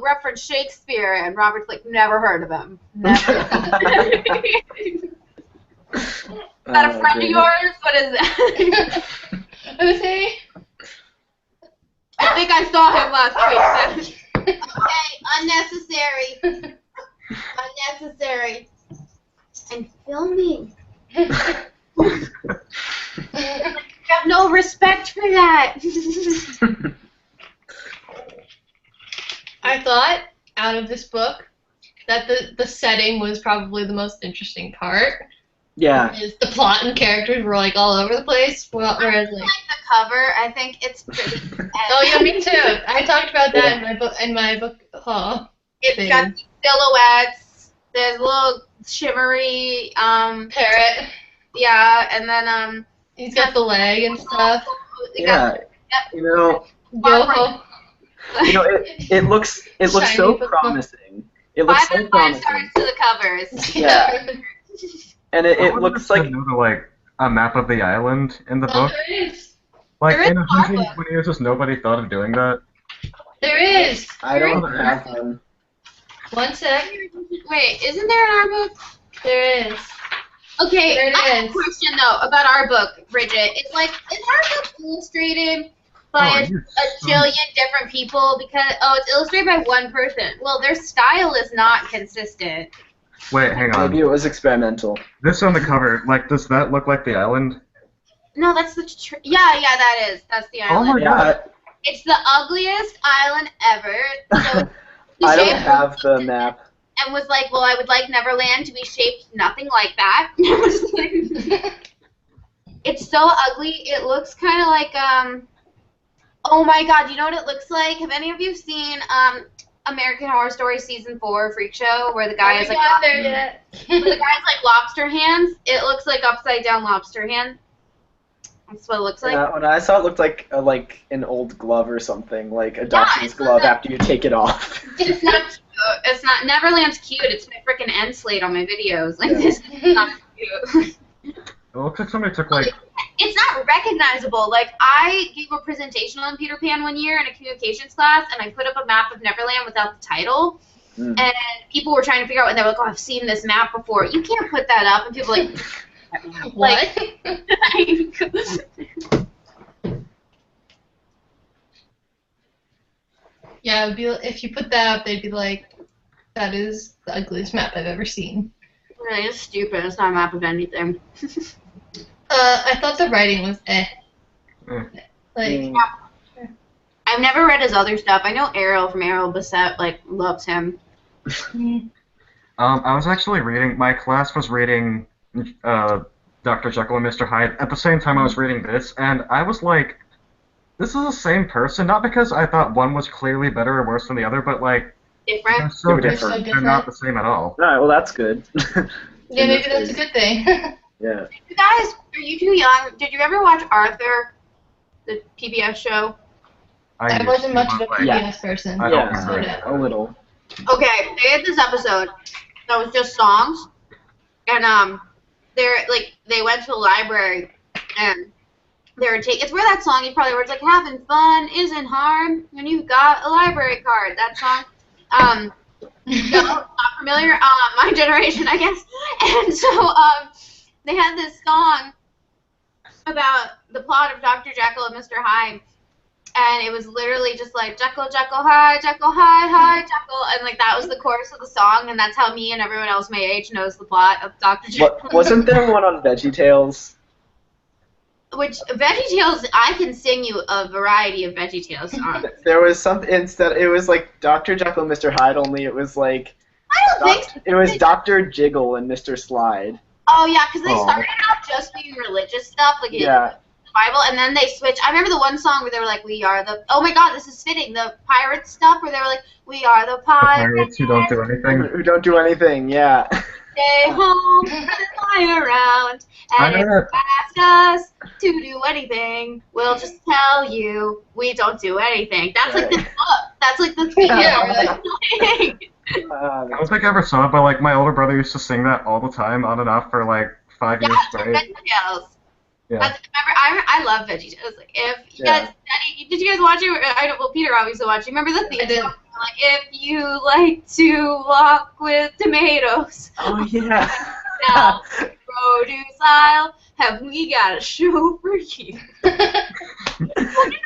reference Shakespeare, and Robert's like, never heard of him. Never. Is that a friend of yours? What is that? Who's he? I think I saw him last week. Okay, unnecessary. Unnecessary. And filming. I have no respect for that. I thought, out of this book, that the setting was probably the most interesting part. Yeah. Is the plot and characters were all over the place. Whereas I like the cover. I think it's pretty. Oh yeah, me too. I talked about that in my book haul. It's got these silhouettes. There's a little shimmery Parrot. Yeah, and then He's got the leg and stuff. Yeah. Yo. It looks Shiny so book. promising. It looks 5 so and 5 promising. stars to the covers. Yeah. And it looks like a map of the island in the Oh, book. there is. There is In a 120 years, just nobody thought of doing that. There is. I don't have one. One sec. Wait, isn't there in our book? There is. Okay, There it I have a is. question though about our book, Bridget. It's is our book illustrated by a jillion different people? Because it's illustrated by one person. Well, their style is not consistent. Wait, hang on. Maybe it was experimental. This on the cover, does that look like the island? No, that's the yeah, that is. That's the island. Oh my god. It's the ugliest island ever. So I don't have the map. and was like, well, I would like Neverland to be shaped nothing like that. It's so ugly. It looks kind of like oh my god, you know what it looks like? Have any of you seen American Horror Story Season 4 Freak Show where the guy is like there yet. where the guy's like lobster hands? It looks like upside down lobster hand. That's what it looks like. When I saw it, looked like an old glove or something, like a Dutchman's glove after you take it off. It's not It's not. Neverland's cute. It's my freaking end slate on my videos. Like, this is not cute. It looks like somebody took, like... It's not recognizable. Like, I gave a presentation on Peter Pan one year in a communications class, and I put up a map of Neverland without the title. And people were trying to figure out, and they were like, oh, I've seen this map before. You can't put that up. And people were like, What? Yeah, it would be, if you put that up, they'd be like, that is the ugliest map I've ever seen. Really, it's stupid. It's not a map of anything. I thought the writing was Like, I've never read his other stuff. I know Ariel from Ariel Bissett, like, loves him. I was actually reading, my class was reading Dr. Jekyll and Mr. Hyde at the same time I was reading this, and I was like, this is the same person, not because I thought one was clearly better or worse than the other, but like, Different. they're so They're different. so They're not the same at all. Alright, well that's good. yeah, maybe that's a good thing. Yeah. You guys, are you too young? Did you ever watch Arthur, the PBS show? I used wasn't to, much of a but, PBS like, person. I don't Yeah, remember. a little. Okay, they had this episode that was just songs, and they went to a library, and they were it's where that song you probably heard, it's like having fun isn't hard when you've got a library card. That song, no, not familiar. My generation, I guess. And so they had this song about the plot of Dr. Jekyll and Mr. Hyde. And it was literally just like, Jekyll, Jekyll, Hyde, Jekyll, Hyde, Hyde, Jekyll. And, like, that was the chorus of the song, and that's how me and everyone else my age knows the plot of Dr. Jekyll. Wasn't there one on VeggieTales? Which, VeggieTales, I can sing you a variety of VeggieTales songs. There was something, instead, it was like Dr. Jekyll and Mr. Hyde, only it was like, I don't think so. it was Dr. Jiggle and Mr. Slide. Oh, yeah, because they Oh. started out just being religious stuff, like Yeah. the Bible, and then they switched. I remember the one song where they were like, we are the, oh my god, this is fitting, the pirates stuff, where they were like, we are the The pirates. pirates who don't do anything. Who don't do anything, yeah. Stay home and fly around. And if you ask us to do anything, we'll just tell you we don't do anything. That's like the book. That's like the thing. Yeah, I don't think I ever saw it, but like my older brother used to sing that all the time, on and off for like 5 years straight. VeggieTales. Yeah. Remember, I love VeggieTales. Like, if you guys, did you guys watch it? I know. Well, Peter obviously watched it. Remember the theme I did. song? Like, if you like to walk with tomatoes, Oh, yeah. now produce aisle, have we got a show for you?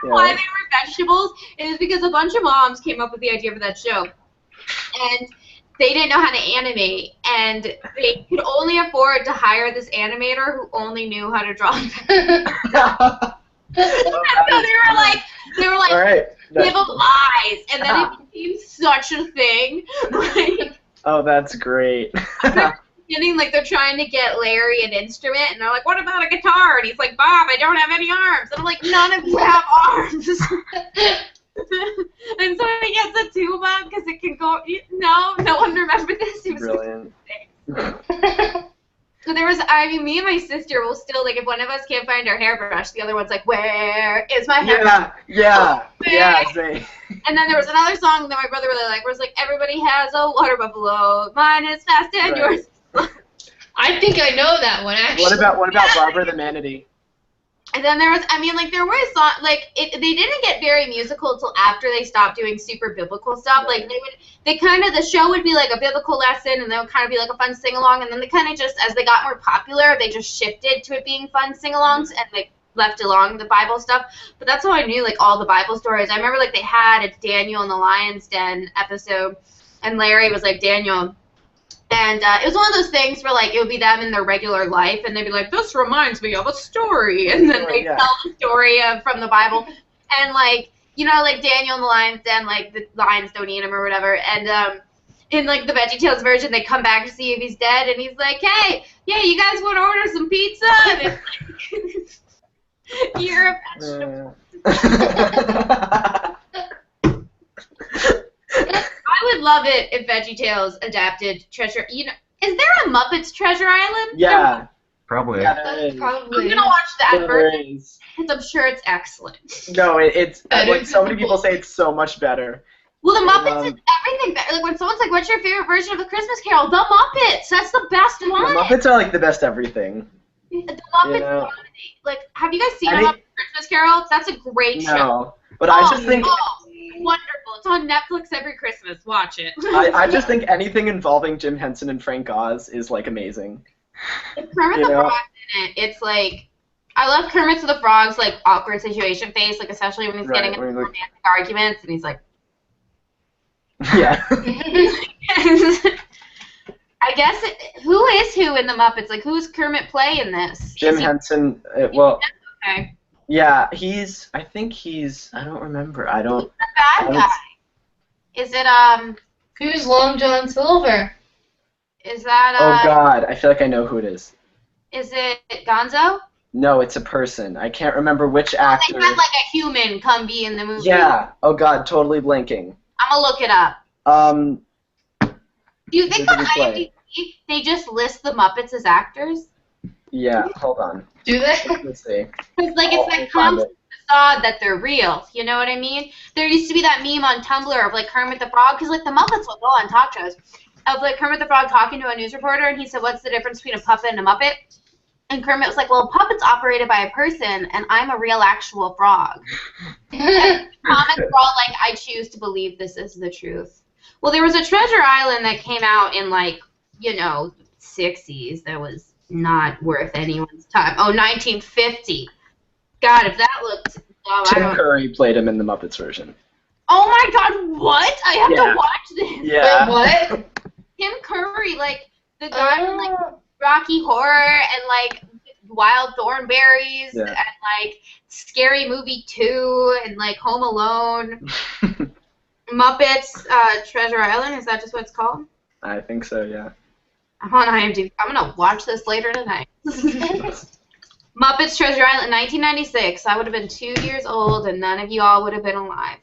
Why they were vegetables is because a bunch of moms came up with the idea for that show, and they didn't know how to animate, and they could only afford to hire this animator who only knew how to draw. So they were like, All right. give them eyes, and then it became such a thing. Like, Oh, that's great. beginning, like, they're trying to get Larry an instrument, and they're like, what about a guitar? And he's like, Bob, I don't have any arms. And I'm like, none of you have arms. And so he gets a tuba because it can go. No one remembered this. It was Brilliant. So there was, I mean, me and my sister will still, like, if one of us can't find our hairbrush, the other one's like, where is my hairbrush? Yeah. Same. And then there was another song that my brother really liked, where it's like, everybody has a water buffalo, mine is fast and Right. yours. I think I know that one, actually. What about Barbara the Manatee? And then there was, I mean, like, there were songs, like, they didn't get very musical until after they stopped doing super biblical stuff. Like, the show would be like a biblical lesson, and they would kind of be like a fun sing-along, and then they kind of just, as they got more popular, they just shifted to it being fun sing-alongs, and they left along the Bible stuff. But that's how I knew, like, all the Bible stories. I remember, like, they had a Daniel in the Lion's Den episode, and Larry was like, Daniel. And it was one of those things where, like, it would be them in their regular life, and they'd be like, this reminds me of a story. And then they'd tell the story from the Bible. And, like, you know, like, Daniel in the Lion's Den, like, the lions don't eat him or whatever. And in, like, the VeggieTales version, they come back to see if he's dead, and he's like, hey, yeah, you guys want to order some pizza? And it's like, you're a vegetable. I would love it if VeggieTales adapted Treasure. You know, is there a Muppets Treasure Island? Yeah. Probably. Yeah, there is. I'm Probably. gonna watch that There version is. because I'm sure it's excellent. No, it's Better like so many than the people book. say it's so much better. Well, the Muppets is everything. Like when someone's like, "What's your favorite version of the Christmas Carol?" The Muppets. That's the best one. The Muppets are like the best everything. The Muppets. You know? Like, have you guys seen a Muppet Christmas Carol? That's a great show. No, but I just think. Oh, wonderful! It's on Netflix every Christmas. Watch it. I just think anything involving Jim Henson and Frank Oz is like amazing. If Kermit the Frog's in it, it's like. I love Kermit the Frog's like awkward situation face, like especially when he's getting into romantic arguments and he's like. Yeah. I guess who is who in the Muppets? Like who's Kermit play in this? Jim Henson. Well. Okay. Yeah, I think he's. I don't remember. I don't. Who's the bad guy? Is it Who's Long John Silver? Is that Oh God, I feel like I know who it is. Is it Gonzo? No, it's a person. I can't remember which actor. They had like a human come be in the movie. Yeah. Oh God, totally blanking. I'm gonna look it up. Do you think Who on did he play? IMDb they just list the Muppets as actors? Yeah. Hold on. Do they? Let's see. Because like it's like find constant facade that they're real. You know what I mean? There used to be that meme on Tumblr of like Kermit the Frog, because like the Muppets will go on talk shows, of like Kermit the Frog talking to a news reporter, and he said, "What's the difference between a puppet and a Muppet?" And Kermit was like, "Well, a puppet's operated by a person, and I'm a real actual frog." And comments were all like, "I choose to believe this is the truth." Well, there was a Treasure Island that came out in like, 60s that was not worth anyone's time. Oh, 1950. God, if that looked dumb. Tim Curry played him in the Muppets version. Oh my God, what? I have to watch this. Yeah. Wait, what? Tim Curry, like the guy from like Rocky Horror and like Wild Thornberries and like Scary Movie 2 and like Home Alone. Muppets Treasure Island, is that just what it's called? I think so, yeah. I'm on IMDb. I'm gonna watch this later tonight. Muppets Treasure Island, 1996. I would have been 2 years old, and none of you all would have been alive.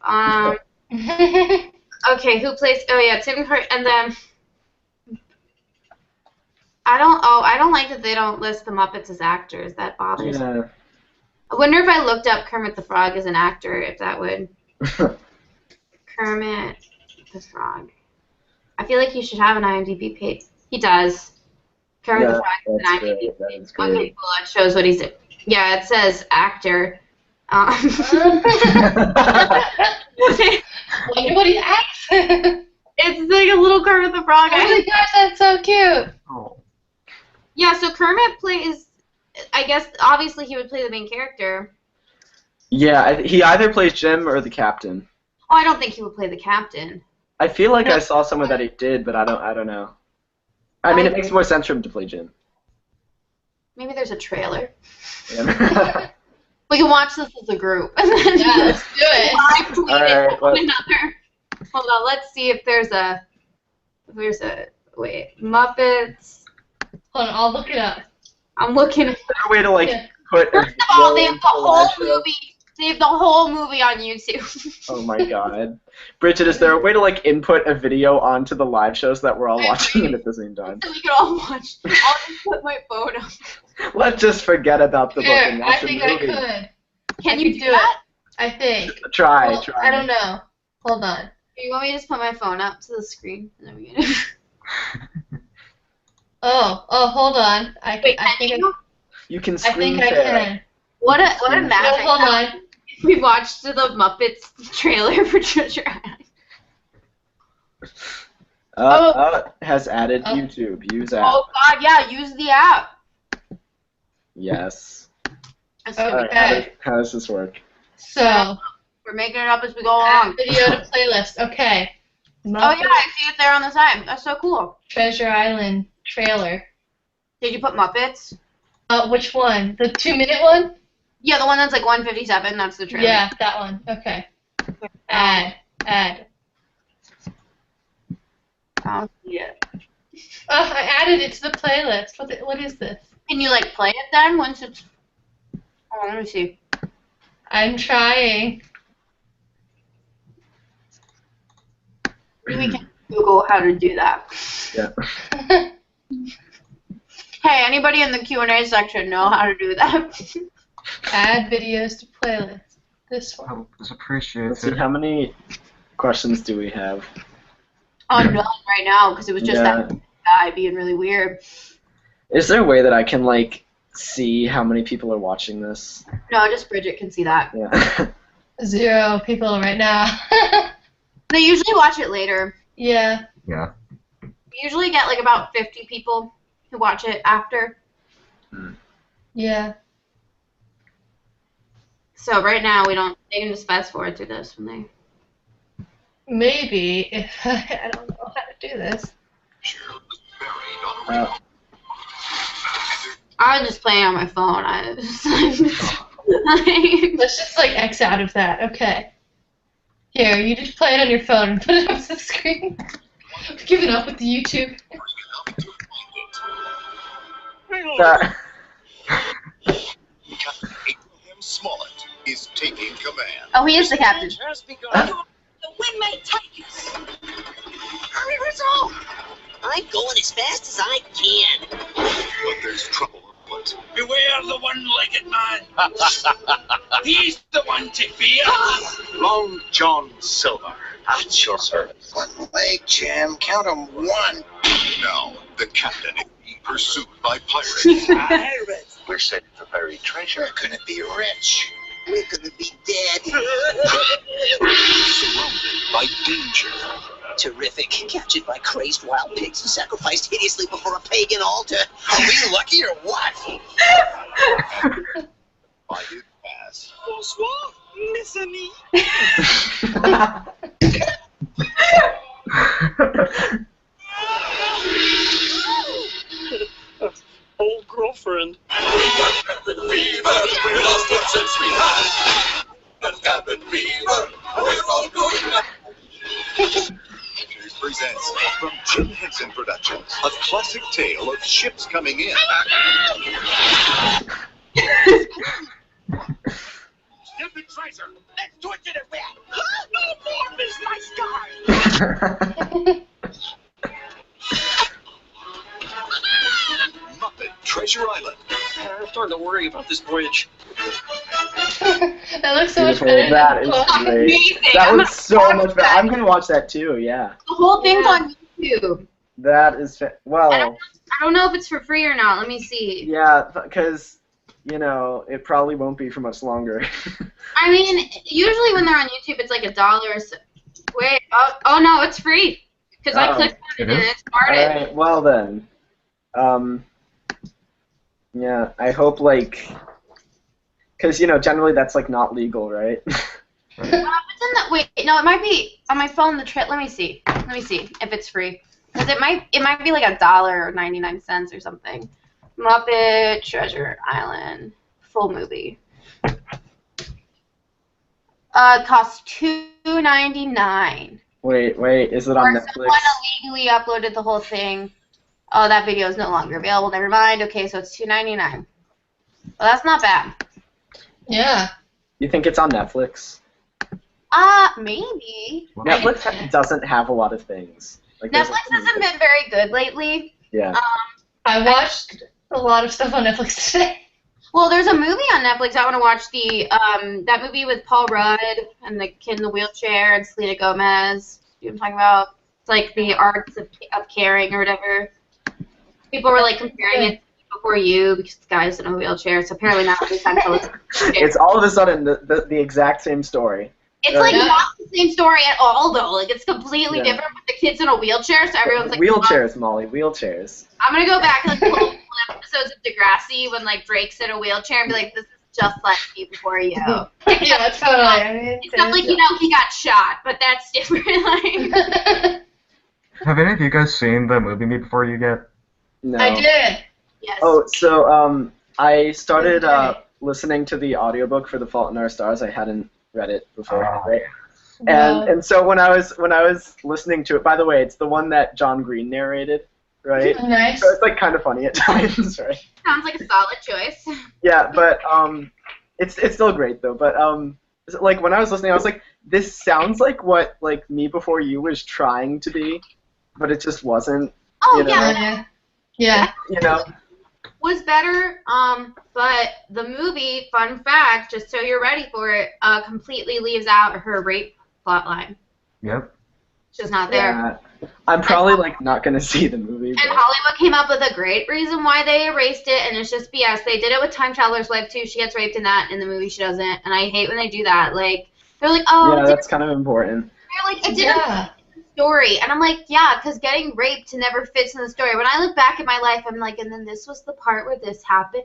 Okay, who plays? Oh yeah, Tim Curry, and then I don't like that they don't list the Muppets as actors. That bothers me. I wonder if I looked up Kermit the Frog as an actor, if that would. Kermit the Frog. I feel like he should have an IMDb page. He does. Kermit the Frog is an IMDb page. Okay, cool. It shows what he's. Yeah, it says actor. Wonder what he acts. It's like a little Kermit the Frog. Oh my gosh, that's so cute. Oh. Yeah, so Kermit plays. I guess obviously he would play the main character. Yeah, he either plays Jim or the captain. Oh, I don't think he would play the captain. I feel like I saw somewhere that he did, but I don't know. I mean, it makes more sense for him to play Jim. Maybe there's a trailer. Yeah. We can watch this as a group. And then Yeah, let's do it. live tweet All right, it to another. Hold on, let's see if there's a wait, Muppets. Hold on, I'll look it up. I'm looking. Is there a way to put? First of all, they have the whole movie. They have the whole movie on YouTube. Oh my God, Bridget, is there a way to input a video onto the live shows that we're all watching it at the same time? So we can all watch. I'll just put my phone up. Let's just forget about the book and Here, watch I think the I movie. could. Can I you could do that? I think. Try. Well, I don't know. Hold on. You want me to just put my phone up to the screen? And then we can... Oh, hold on. I think You can I screen think I share. can. What a magic. Hold on. We watched the Muppets trailer for Treasure Island. Has added YouTube. Use app. Oh God, yeah, use the app. Yes. Okay. All right, how does this work? So, We're making it up as we go along. add video to playlist. Okay. Oh yeah, I see it there on the side. That's so cool. Treasure Island trailer. Did you put Muppets? Which one? The 2-minute one? Yeah, the one that's like 157. That's the trailer. Yeah, that one. Okay. Add. Yeah. I added it to the playlist. What is this? Can you play it then once it's? Oh, let me see. I'm trying. We can Google how to do that. Yeah. Hey, anybody in the Q&A section know how to do that? Add videos to playlist. This one. It's appreciated. Let's see how many. questions do we have? Oh, none right now, because it was just Yeah. that guy being really weird. Is there a way that I can like see how many people are watching this? No, just Bridget can see that. Yeah. 0 people right now. They usually watch it later. Yeah. Yeah. We usually get like about 50 people who watch it after. Yeah. So right now they can just fast forward through this when they. Maybe if I don't know how to do this. I was just playing on my phone. I was like, Let's just like X out of that. Okay. Here, you just play it on your phone and put it up to the screen. I've given up with the YouTube. That- Captain Abraham Smollett is taking command. oh, he is the captain. Has begun. The wind may take us. Hurry, Rizzo! I'm going as fast as I can. But there's trouble afoot. Beware the one-legged man. He's the one to fear. Long John Silver, at your service. One leg, Jim. Count 'em 1. Now, the captain is being pursued by pirates. Pirates. We're sailing for buried treasure. We're gonna be rich. We're gonna be dead. Surrounded by danger. Terrific. Captured by crazed wild pigs and sacrificed hideously before a pagan altar. Are we lucky or what? By his pass. Bonsoir, mes amis. Old girlfriend. Presents from Jim Henson Productions a classic tale of ships coming in. Stupid treasure. Let's torture the rat. No more, Miss Nice Guy. Muppet Treasure Island. I'm starting to worry about this bridge. That looks so much Beautiful. better That than is the book. great. Amazing. That I'm looks so gonna much watch better. that. I'm gonna watch that too. Yeah. The whole thing's on YouTube. That is well. I don't know if it's for free or not. Let me see. Yeah, because it probably won't be for much longer. I mean, usually when they're on YouTube, it's like $1 or so. Wait. Oh no, it's free. Because I Uh-oh. clicked on it and It is? it started. All right. Well then. Yeah. I hope because generally that's like not legal, right? It's in the, wait, no, it might be on my phone. Let me see. Let me see if it's free. Because it might be like $1 or 99 cents or something. Muppet Treasure Island full movie. It costs $2.99. Wait. Is it Or on Netflix? someone illegally uploaded the whole thing. Oh, that video is no longer available. Never mind. Okay, so it's $2.99. Well, that's not bad. Yeah. You think it's on Netflix? Maybe. Netflix doesn't have a lot of things. Like, there's Netflix hasn't been very good lately. Yeah. I watched a lot of stuff on Netflix today. Well, there's a movie on Netflix. I want to watch that movie with Paul Rudd and the kid in the wheelchair and Selena Gomez. You know what I'm talking about? It's like the arts of caring or whatever. People were like comparing it to Before You because the guy's in a wheelchair. So apparently now it's time to listen. It's all of a sudden the exact same story. It's like Yeah. not the same story at all though. Like it's completely Yeah. different. But the kid's in a wheelchair, so everyone's like, Wheelchairs, Molly. Wheelchairs. I'm gonna go back and like pull episodes of Degrassi when like Drake's in a wheelchair and be like, this is just like You Before You. Yeah, totally. I mean, It's not like he got shot, but that's different. Like, Have any of you guys seen the movie Me Before You Get? No. I did. yes. Oh, so I started Okay. listening to the audiobook for The Fault in Our Stars. I hadn't read it before, Oh. right? No. And so when I was listening to it, by the way, it's the one that John Green narrated, right? Nice. So it's like kind of funny at times, right? Sounds like a solid choice. Yeah, but it's still great though. But like when I was listening, I was like, this sounds like what like Me Before You was trying to be, but it just wasn't. Oh You know. yeah, Yeah. You know? was better. But the movie, fun fact, just so you're ready for it, completely leaves out her rape plotline. Yep. She's not there. Yeah. I'm probably like not gonna see the movie. And But... Hollywood came up with a great reason why they erased it, and it's just BS. They did it with Time Traveler's Wife too. She gets raped in that, in the movie she doesn't, and I hate when they do that. Like, they're like, oh, Yeah, that's kind of important. they're like, it didn't fit in the story, and I'm like, yeah, because getting raped never fits in the story. When I look back at my life, I'm like, and then this was the part where this happened.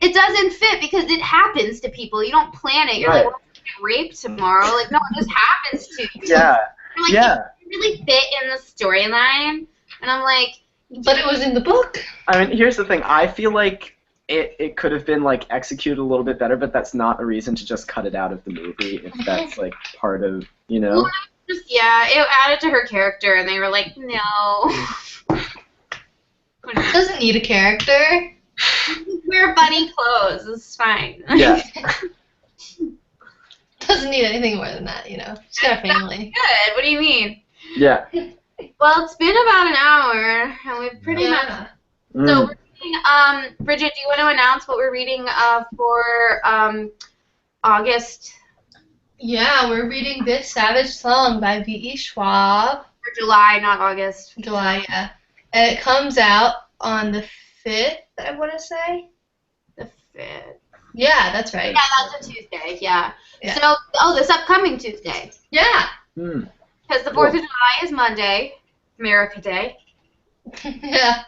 It doesn't fit because it happens to people. You don't plan it. You're like, well, I'm gonna get raped tomorrow. Like, no, it just happens to you. Yeah. Like, Yeah. it really fit in the storyline, and I'm like, But it was in the book. I mean, here's the thing. I feel like it could have been like executed a little bit better, but that's not a reason to just cut it out of the movie if that's like part of, you know. well, just, yeah, it added to her character, and they were like, no. It doesn't need a character. Wear bunny clothes. It's fine. Yeah. Doesn't need anything more than that, you know. She's got a family. Good. What do you mean? Yeah. Well, it's been about an hour, and we've pretty much. Mm. So we're reading. Bridget, do you want to announce what we're reading for August Yeah, we're reading This Savage Song by V.E. Schwab. or July, not August? July, yeah. And it comes out on the 5th, I want to say. The 5th. Yeah, that's right. Yeah, that's a Tuesday. Yeah. Yeah. So, this upcoming Tuesday, Yeah. Mm. because the 4th of July is Monday, America Day. Yeah.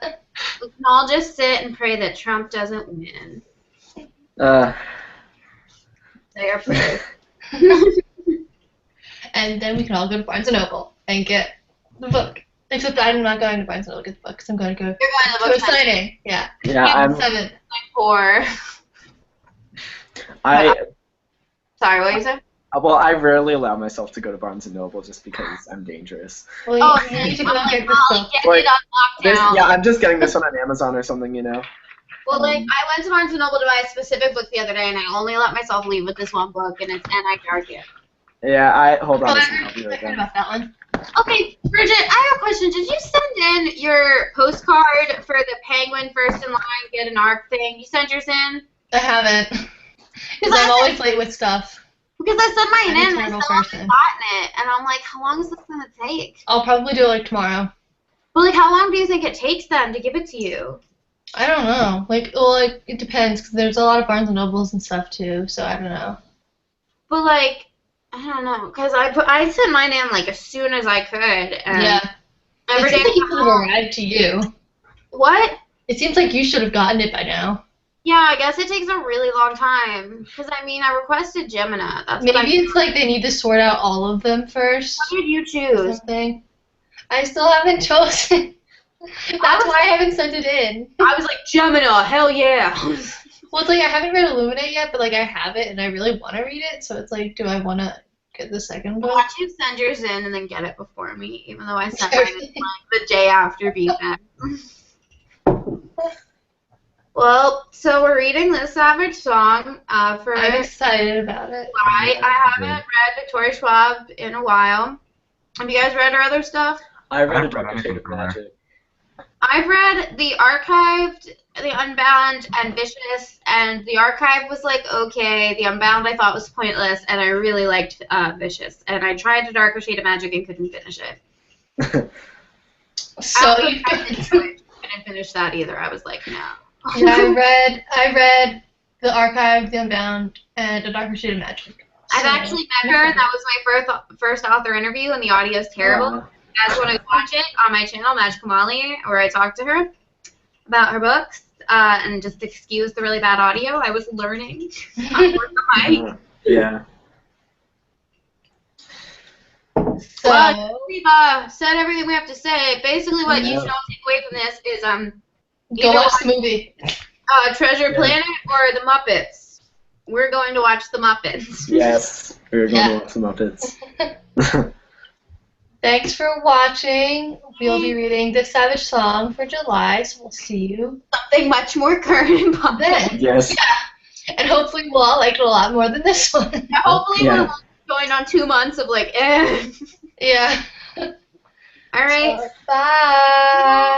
We can all just sit and pray that Trump doesn't win. Say our prayers. And then we can all go to Barnes & Noble and get the book. Except I'm not going to Barnes & Noble to get the book because I'm going to go You're going to to the a book signing. Yeah. Yeah, I'm. 7th. for. Sorry, what you said? I rarely allow myself to go to Barnes & Noble just because I'm dangerous. Well, Oh, you need to go I'm get like, this Molly, book. get Like, it on lockdown. Yeah, I'm just getting this one on Amazon or something, you know. Well, like, I went to Barnes & Noble to buy a specific book the other day, and I only let myself leave with this one book, and it's Anti-Target. Yeah, hold on. Oh, a I second, I'll be right heard back. about that one. Okay, Bridget, I have a question. Did you send in your postcard for the Penguin First in Line Get an ARC thing? You sent yours in? I haven't. Because I'm always late with stuff. Because I sent mine I'm in, a and I terrible still haven't person. gotten it, and I'm like, how long is this going to take? I'll probably do it like tomorrow. Well, like, how long do you think it takes them to give it to you? I don't know. Like it depends because there's a lot of Barnes & Nobles and stuff too, so I don't know. But, like, I don't know, because I sent mine in, like, as soon as I could, and Yeah. every It day. seems like it should have arrived to you. What? It seems like you should have gotten it by now. Yeah, I guess it takes a really long time. Because, I mean, I requested Gemina. That's what Maybe it's like they need to sort out all of them first. What did you Or choose? something. I still haven't chosen. That's why I haven't sent it in. I was like, Gemina, hell yeah. Well, it's like I haven't read Illuminate yet, but like I have it and I really want to read it. So it's like, do I want to get the second book? Watch you send yours in and then get it before me, even though I sent mine in like the day after BFM. Well, so we're reading This Savage Song for I'm excited about it. July. I haven't read Victoria Schwab in a while. Have you guys read her other stuff? I read A haven't read Darker Shade anything of from her. Magic. I've read The Archived, The Unbound, and Vicious, and The Archive was like okay. The Unbound I thought was pointless, and I really liked Vicious. And I tried A Darker Shade of Magic and couldn't finish it. So I couldn't finish that either. I was like, no. yeah, I read The Archive, The Unbound, and A Darker Shade of Magic. I've So, actually met her, and that was my first author interview, and the audio is terrible. You guys want to watch it on my channel, Magical Molly, where I talk to her about her books, and just excuse the really bad audio. I was learning. On the mic. Yeah. So, Well, we've said everything we have to say. Basically, what you should all take away from this is go watch the movie. Treasure Planet or The Muppets. We're going to watch The Muppets. Yes. We're going Yeah. to watch some Muppets. Thanks for watching. We'll be reading This Savage Song for July, so we'll see you Something much more current and popular. then. Yes. And hopefully we'll all like it a lot more than this one. Hopefully Yeah. we're going on 2 months of like, eh. Yeah. All right. Bye.